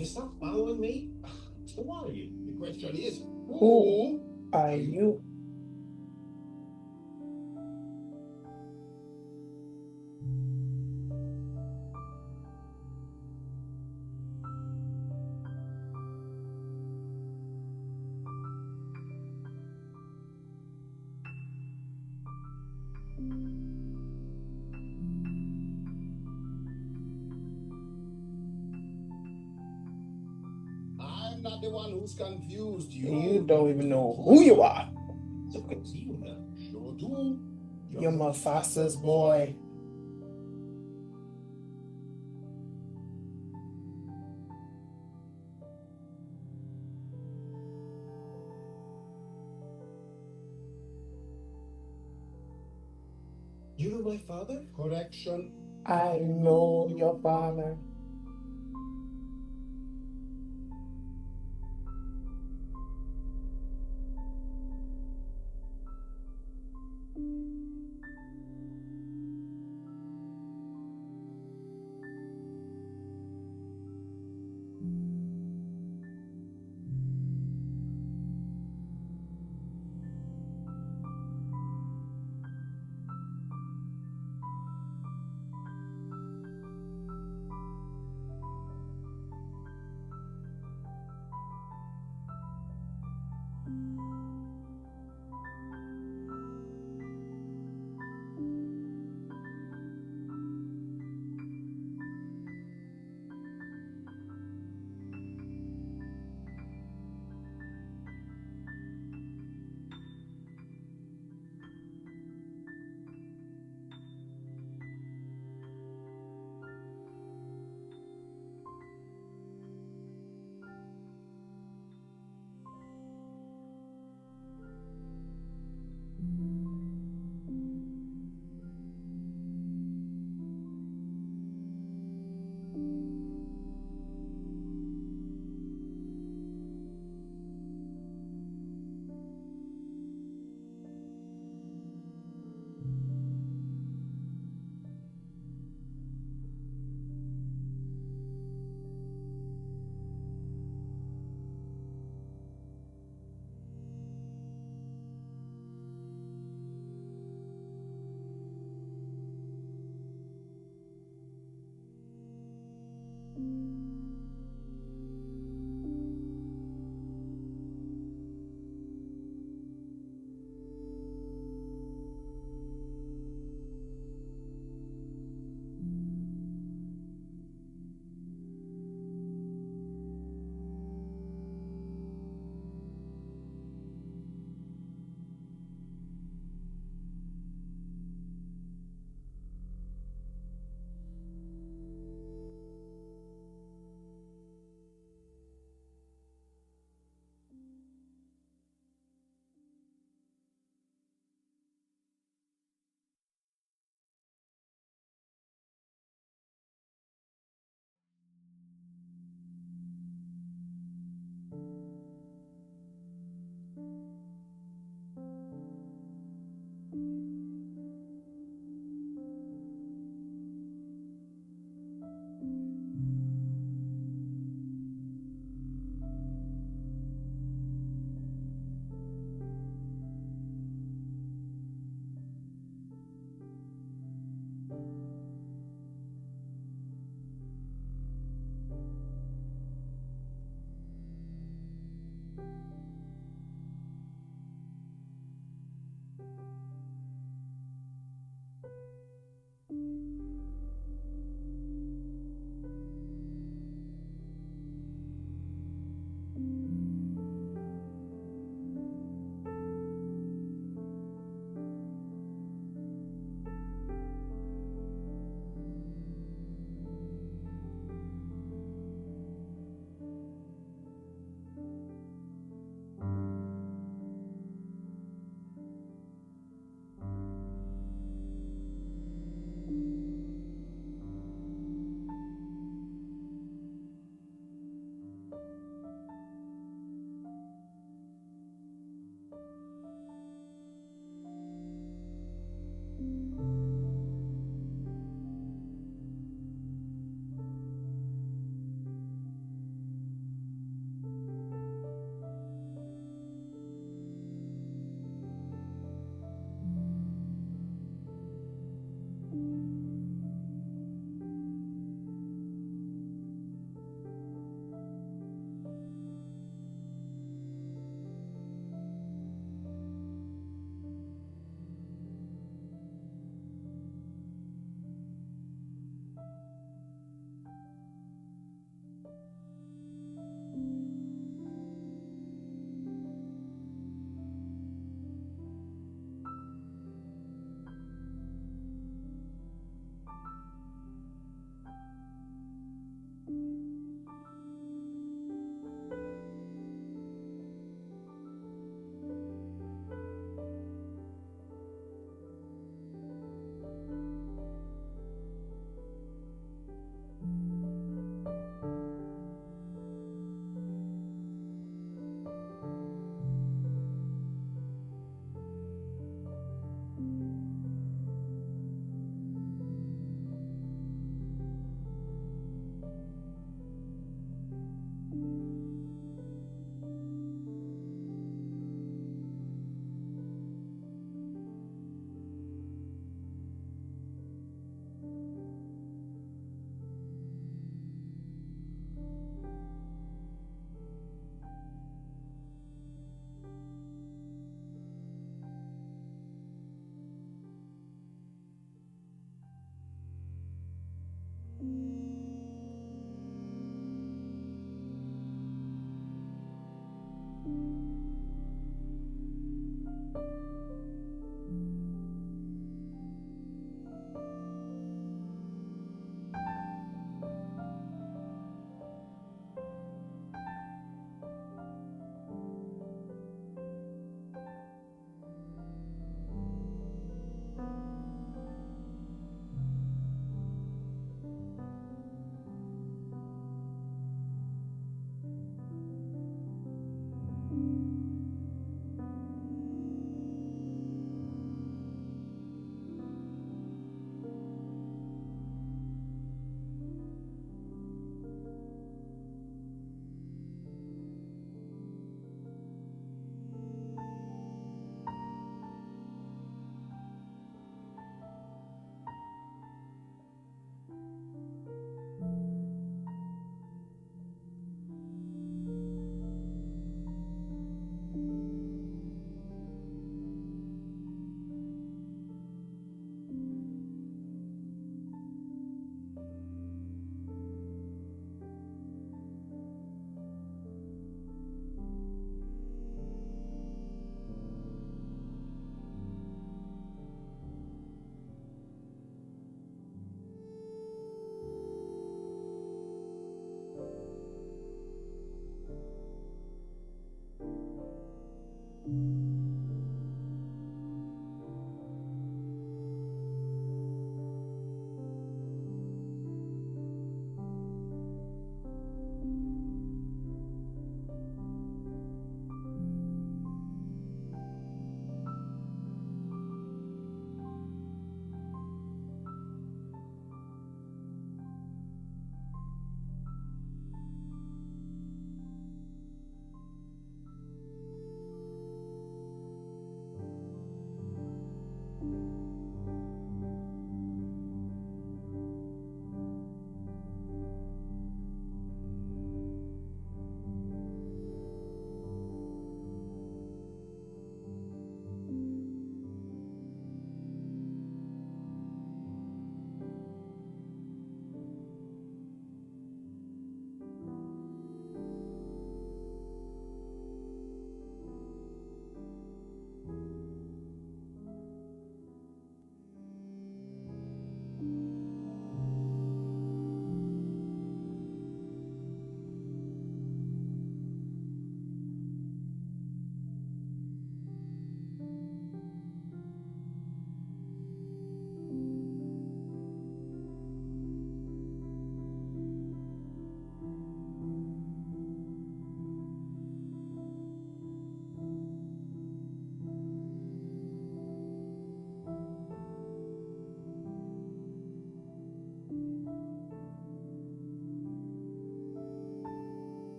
you stop following me? Who are you? The question is, Who are you? I'm not the one who's confused. You don't even know who you are. Suppose you know. Sure do. You're Mufasa's boy. You know my father? Correction. I know your father.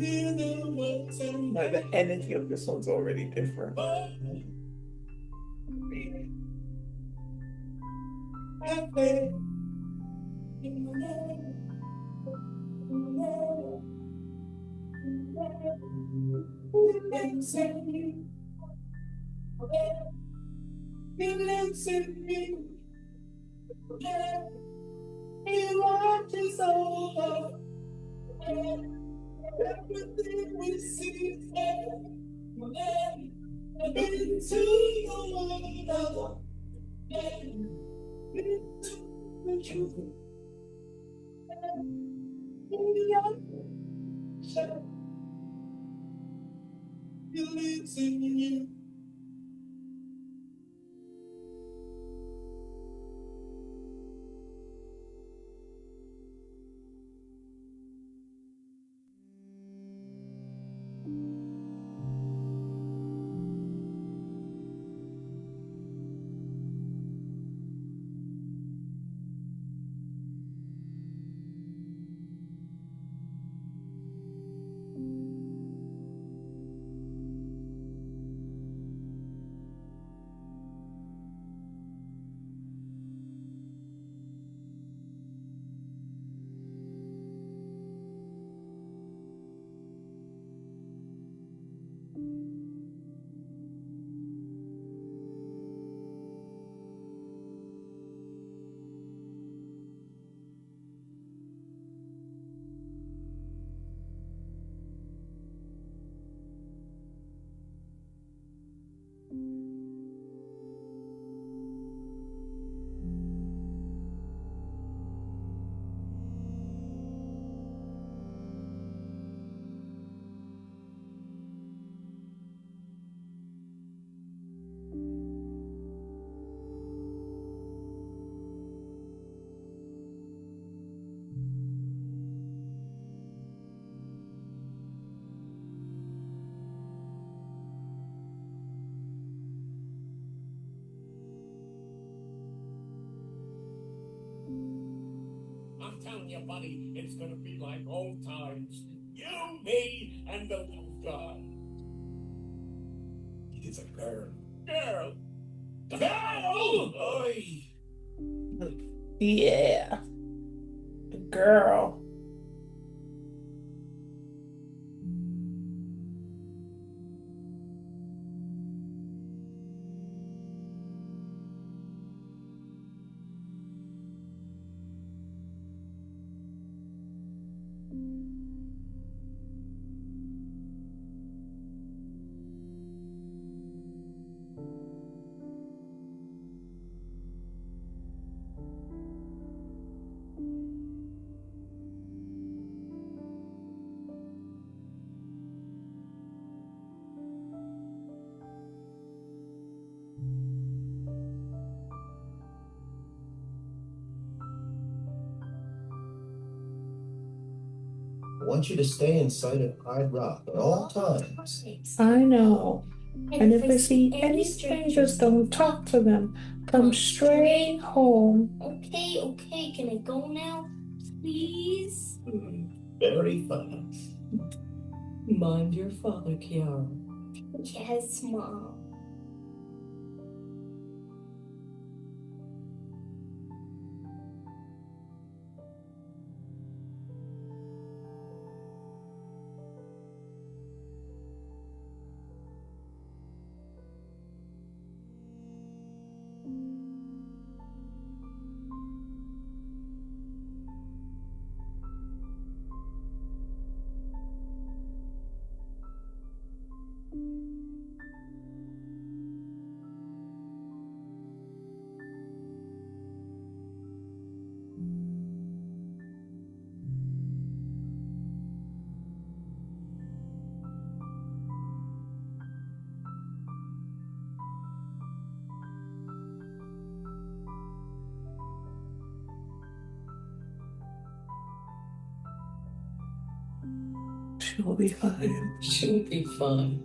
Like the energy of this one's already different. Everything we see into the world, into the truth. He lives in you. I'm telling you, buddy, it's gonna be like old times. You, me, and the little guy. It's a girl. Girl! Girl! Oi! Yeah. Girl. I want you to stay inside of Hyde Rock at all times. I know. And if I see any strangers, don't talk to them. Come straight home. Okay, can I go now? Please? Very fun. Mind your father, Kiara. Yes, Mom. She'll be fine. She'll be fine.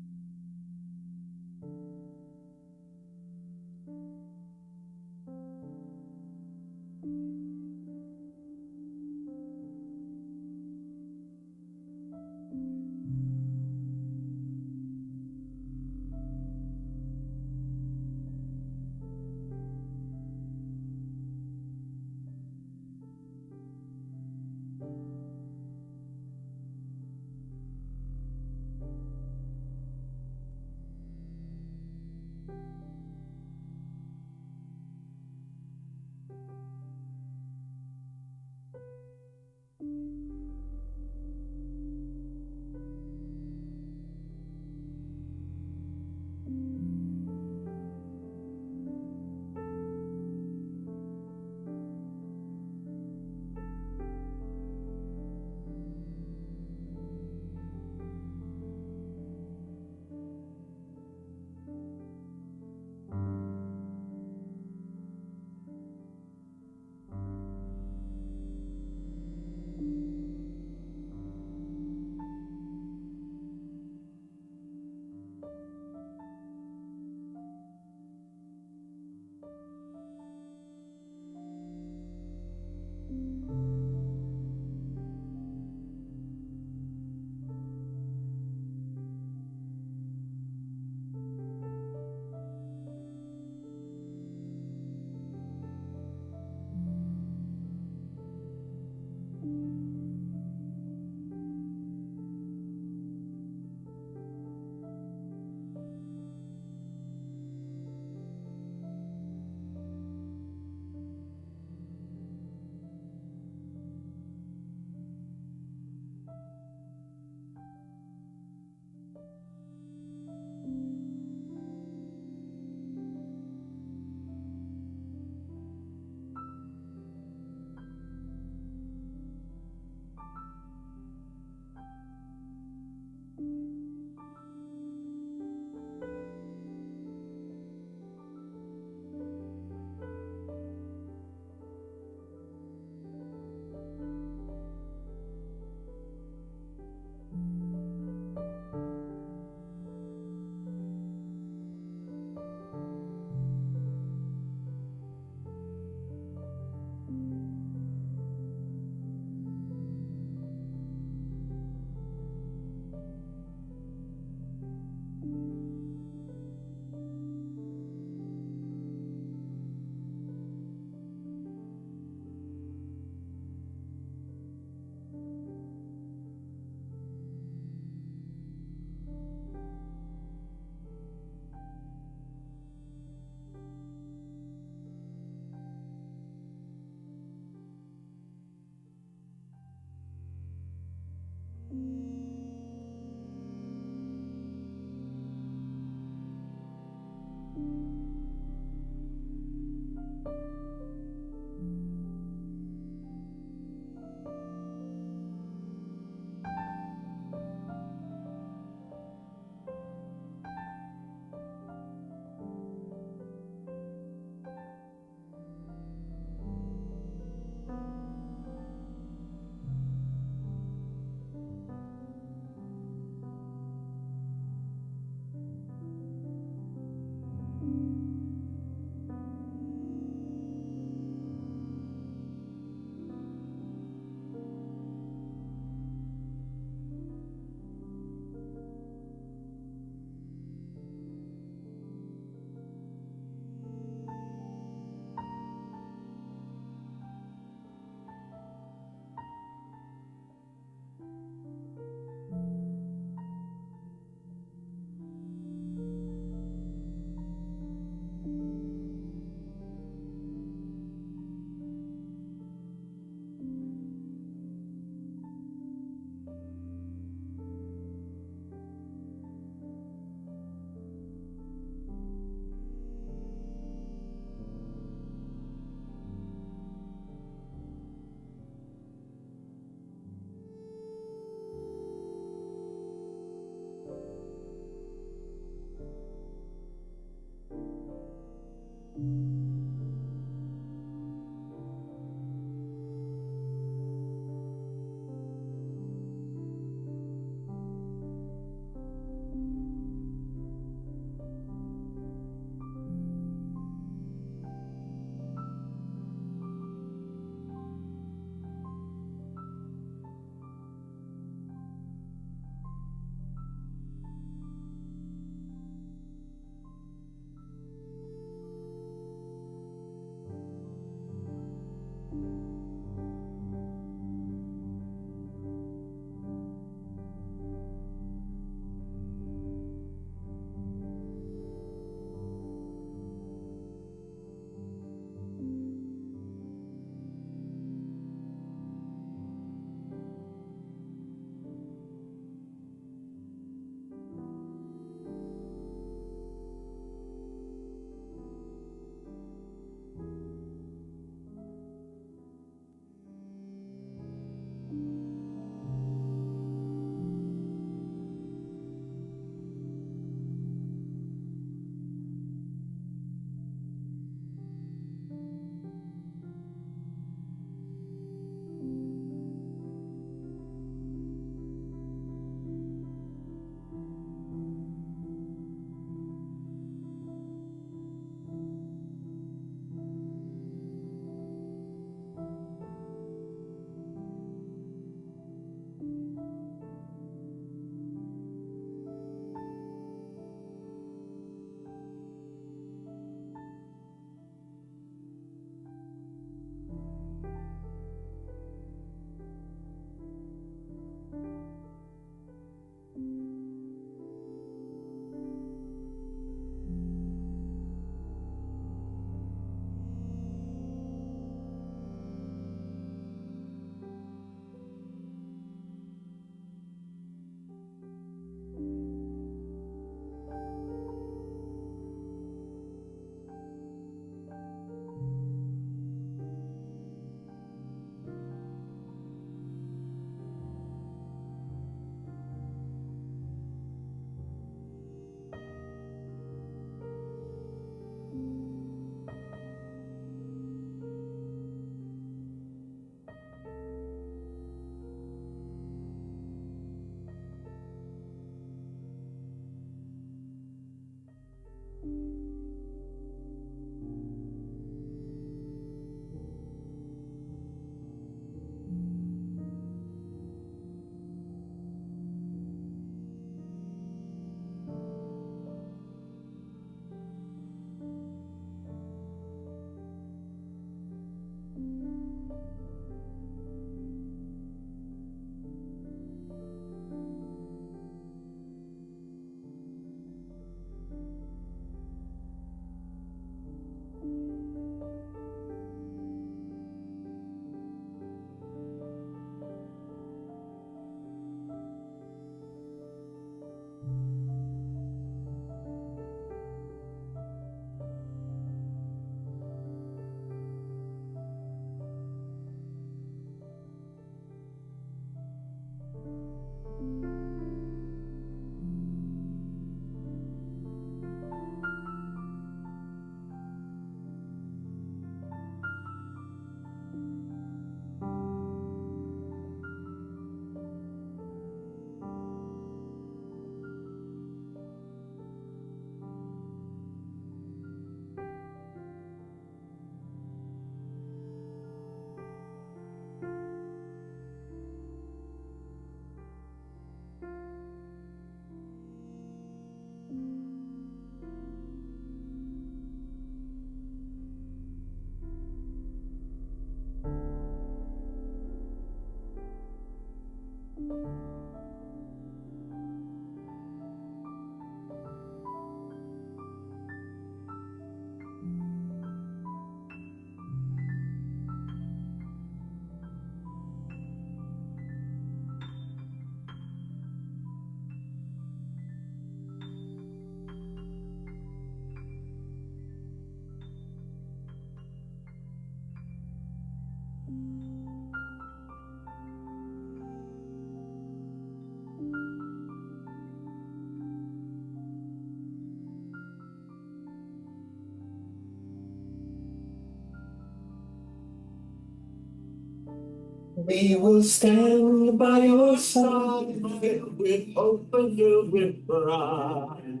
We will stand by your side, filled with hope and filled with pride.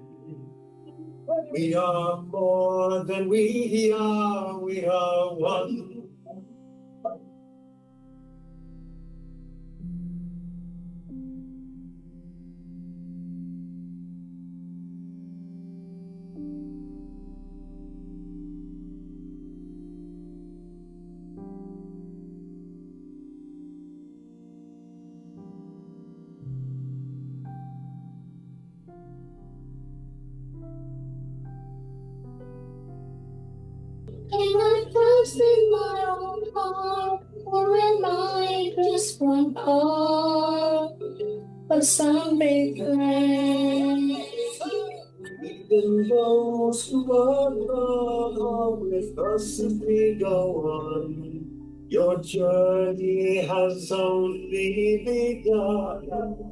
We are more than we are one. Am I trust in my own heart, or am I just one part of some big plan? Even those who are not with us as we go on, your journey has only begun.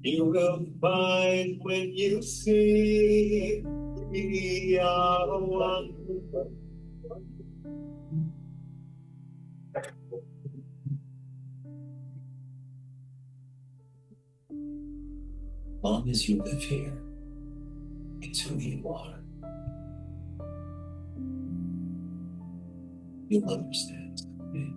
You will find when you see we are one. Long as you live here, it's who you are. You'll understand someday.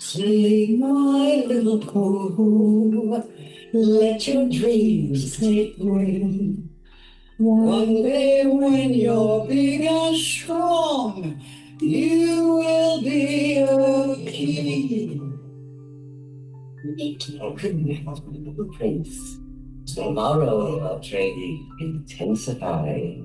Sleep, my little pooh. Let your dreams take wing. One day when you're big and strong, you will be a king. Little prince. Tomorrow our training intensify.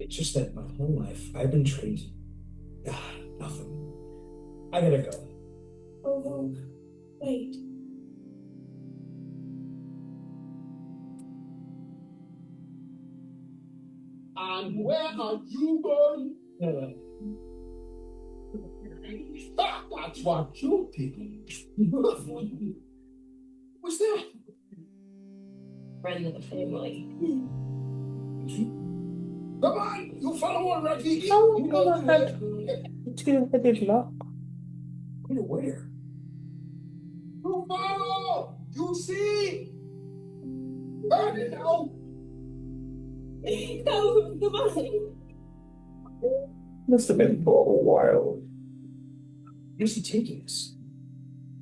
It's just that my whole life I've been trained to nothing. I gotta go. Oh, wait. And where are you going? That's what you people. What's that? Friend of the family. Come on, you follow on, Retwisting. How long have I had two-headed lock? Where? You follow! You see? Burn it out! Must have been for a while. Where's he taking us?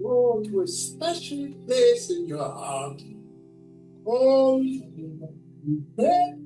Go to a special place in your heart. Called bed.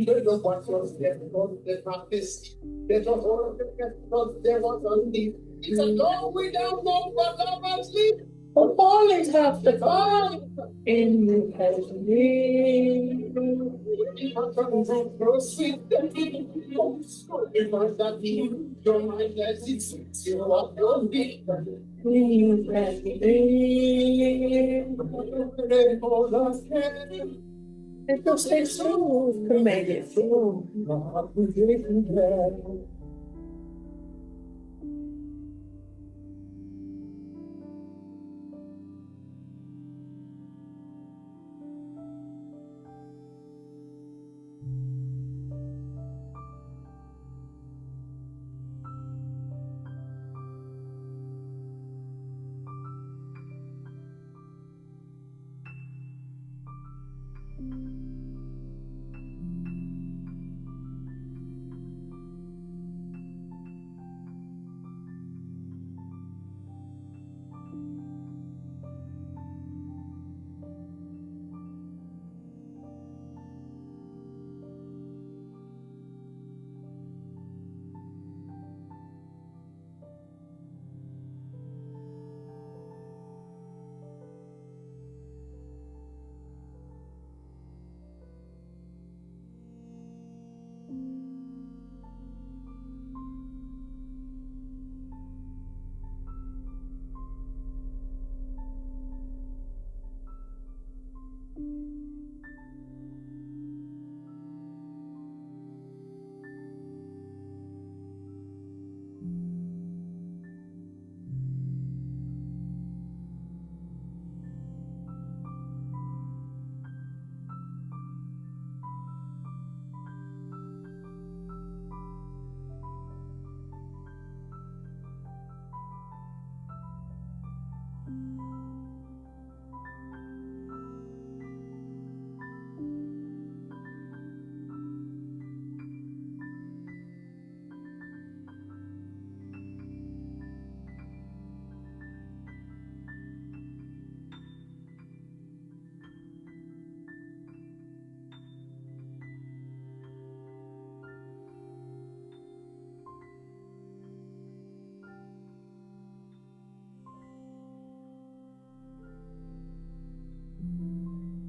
They just want to get because they practice. They just want to get because they want to leave. It's a long way down, no, but I'm asleep. But always have to find in the it just takes so to make it through.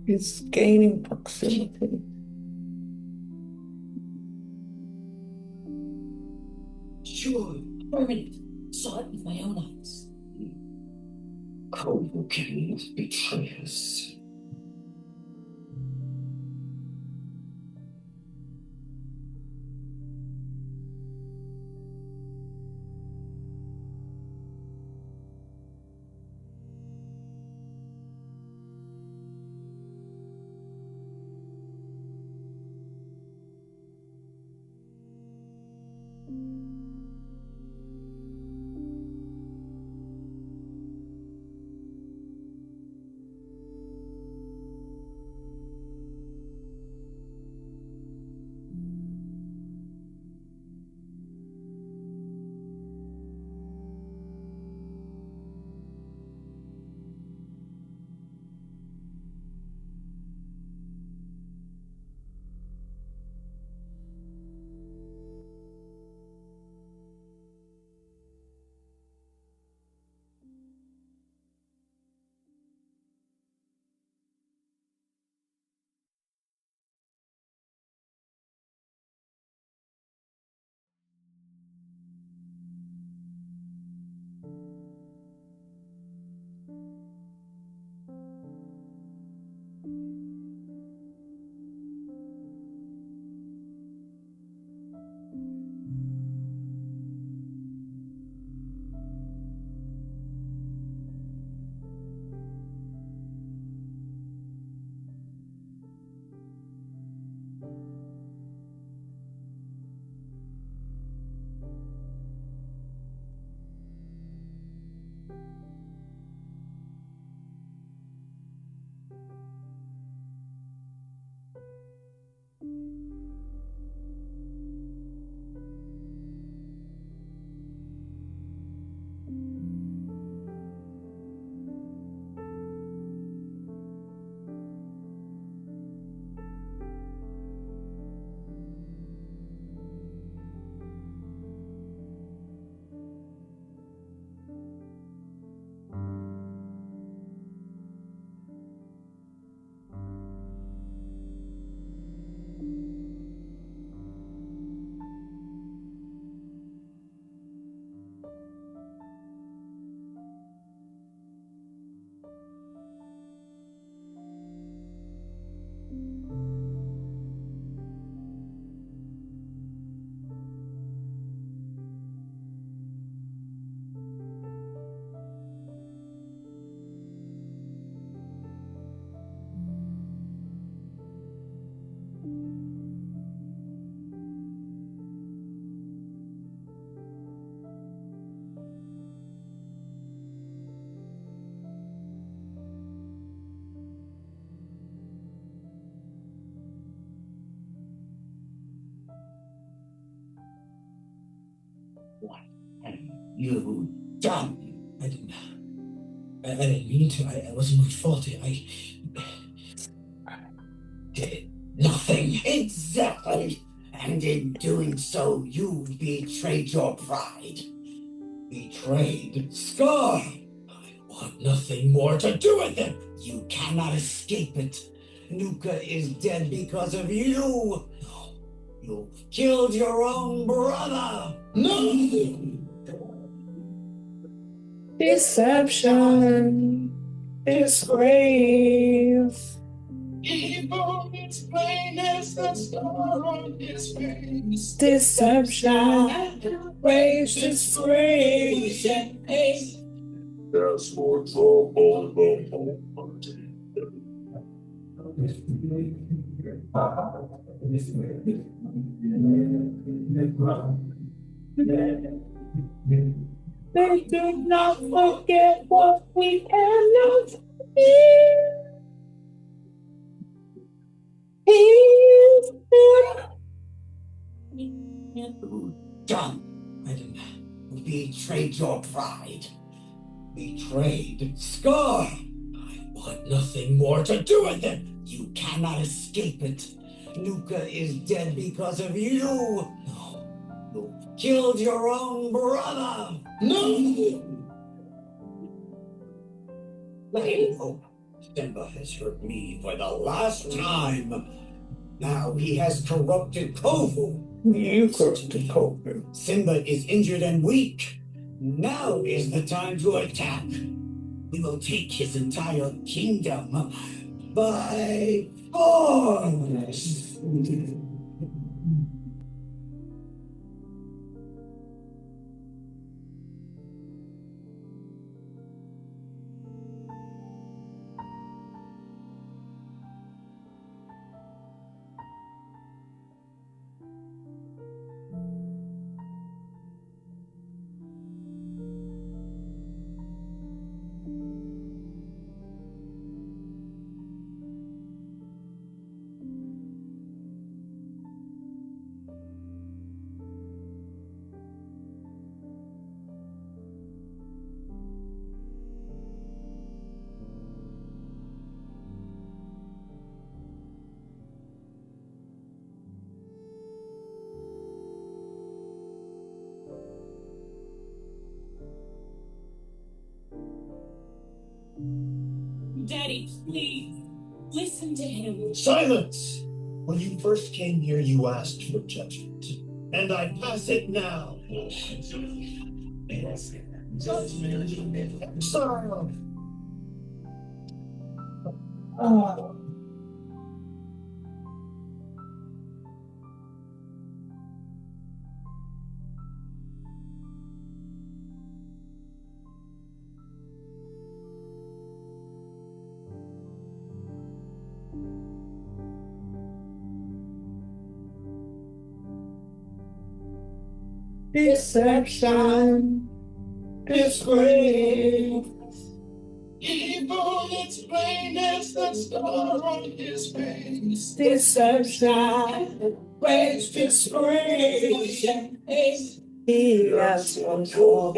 It's gaining proximity. Sure, permanent. Saw it with my own eyes. Code can betray us. What have you done? I didn't mean to. I wasn't my fault. I did nothing. Exactly. And in doing so, you betrayed your pride. Betrayed Scar. I want nothing more to do with it. You cannot escape it. Nuka is dead because of you. You killed your own brother. No. Deception. Disgrace. Evil is plain as the star on his face. Deception. Rage, disgrace, and hate. There's more trouble in the home party. They do not forget what we cannot forgive. He's Done. I didn't. Betrayed your pride. Betrayed Scar. I want nothing more to do with it. You cannot escape it. Nuka is dead because of you. No. You killed your own brother. No. Simba has hurt me for the last time. Now he has corrupted Kovu. You corrupted Kovu. Simba is injured and weak. Now is the time to attack. We will take his entire kingdom by force. Daddy, please, listen to him. Silence! When you first came here, you asked for judgment, and I pass it now. Exile! Oh. Deception, disgrace, Evil, it's plain as the star on his face. deception, Praise, disgrace. he has control.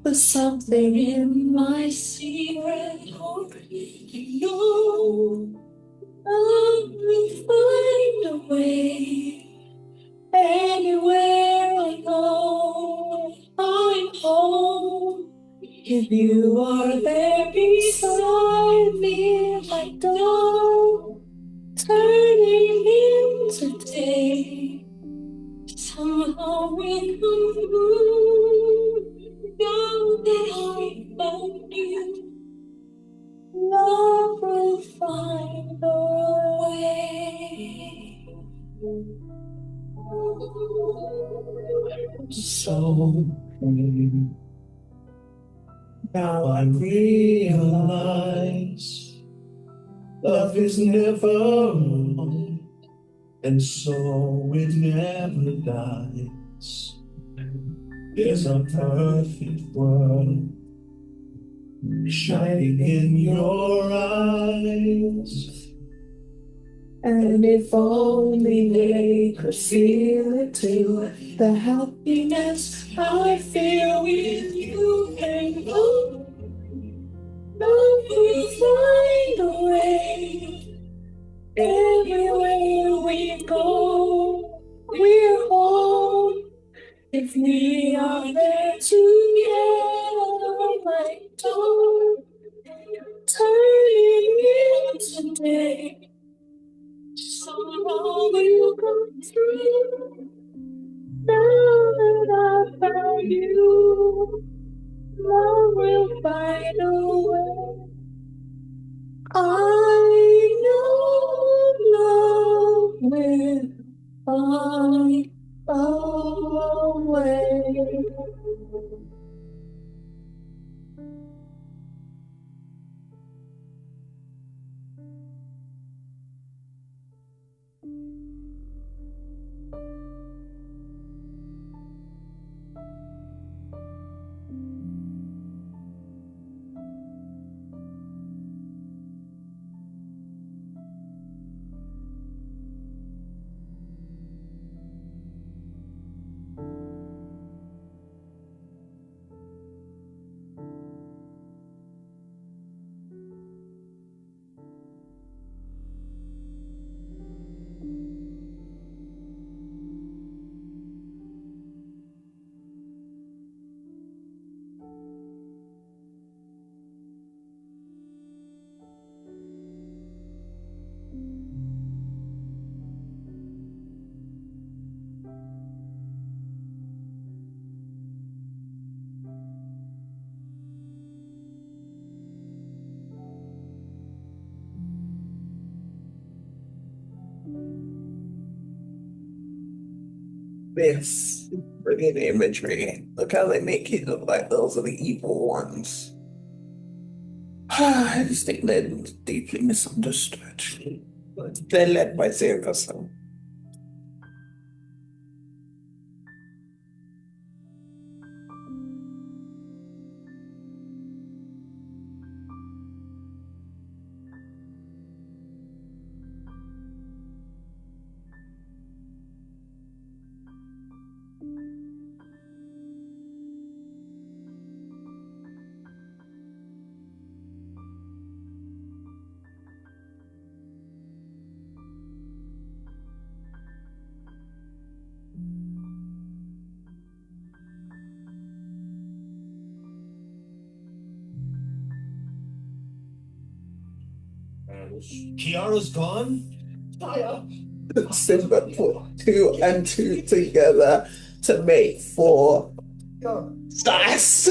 But something in my secret heart, you know, I will find a way. Anywhere I go, I'm home. If you are there beside me, like dawn, turning into day. Somehow we come through. Now that I found you, love will find a way. So now I realize love is never wrong, and so it never dies. There's a perfect world shining in your eyes. And if only they could feel it too, the happiness I feel with you, and love will find a way. Everywhere we go, we're home. If we are there together, like dawn, turning into day. Somehow we'll come through. Now that I found you, love will find a way. I know love will find a way. This brilliant imagery. Look how they make it look like those are the evil ones. I just think they're deeply misunderstood. They're led by Zero, so. Kiara's gone? Fire. Simba put two and two together to make four. Sass!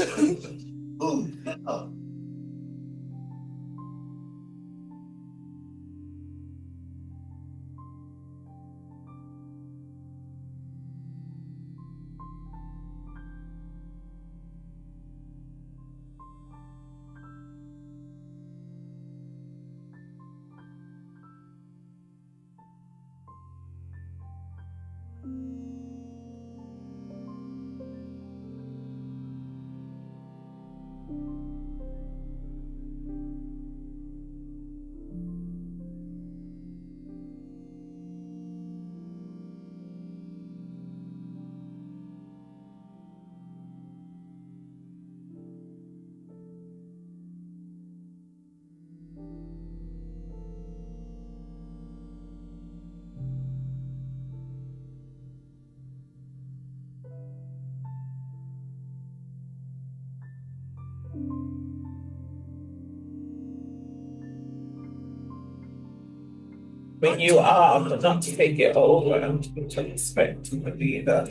But you are, but not to take it over and to respect the leader.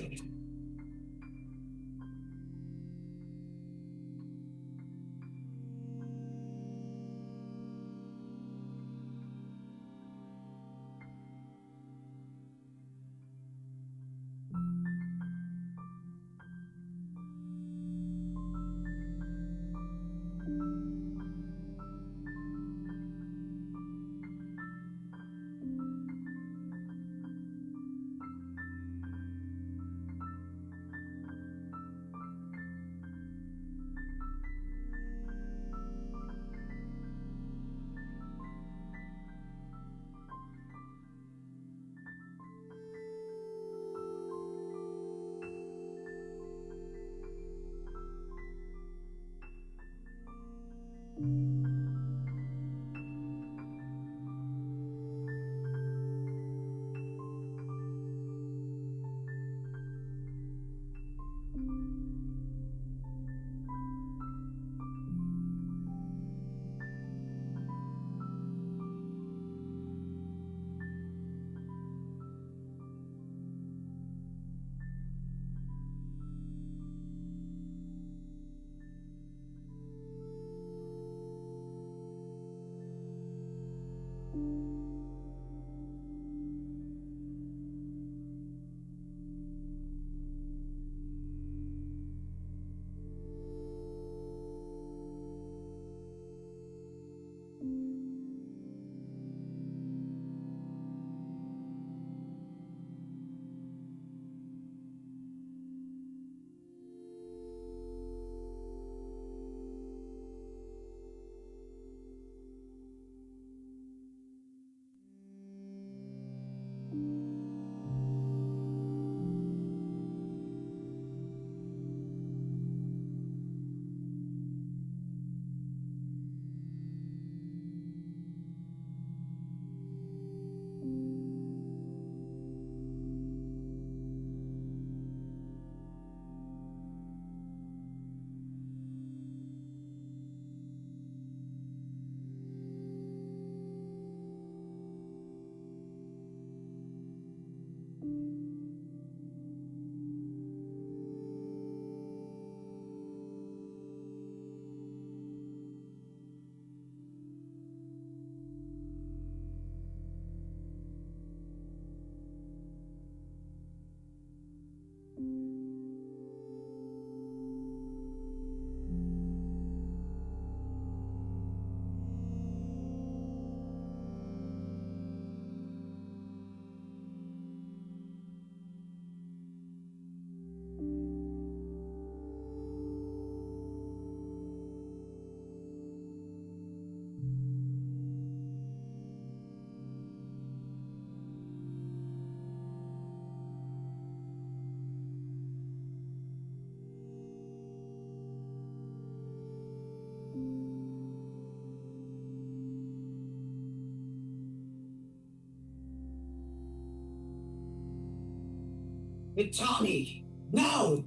Tommy, now!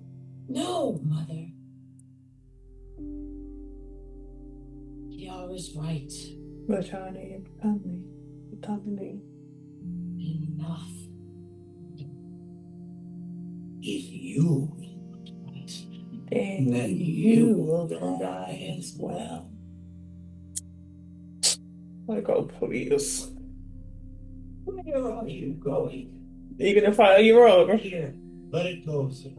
No, Mother. Kiara's right. Enough. If you right, then you will die as well. I go, please. Where are you going? Are you gonna follow your road? Here, let it go, sir.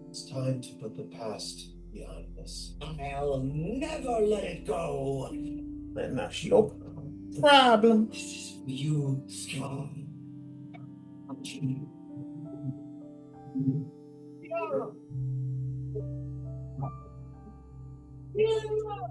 It's time to put the past behind us. I'll never let it go. Then that's your problem. You Scar. Kiara! Kiara!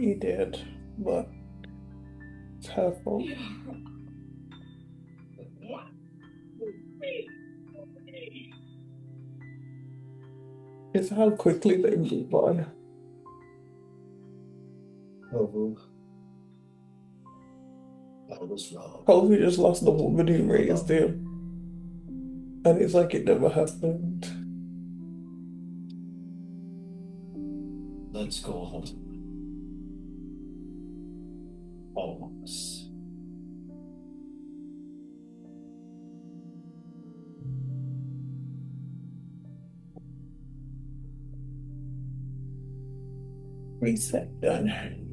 You did, but it's her fault. It's how quickly they move on. Oh, I was wrong. Kofi just lost the woman who raised him. And it's like it never happened. Let's go home. All of us. Reset done.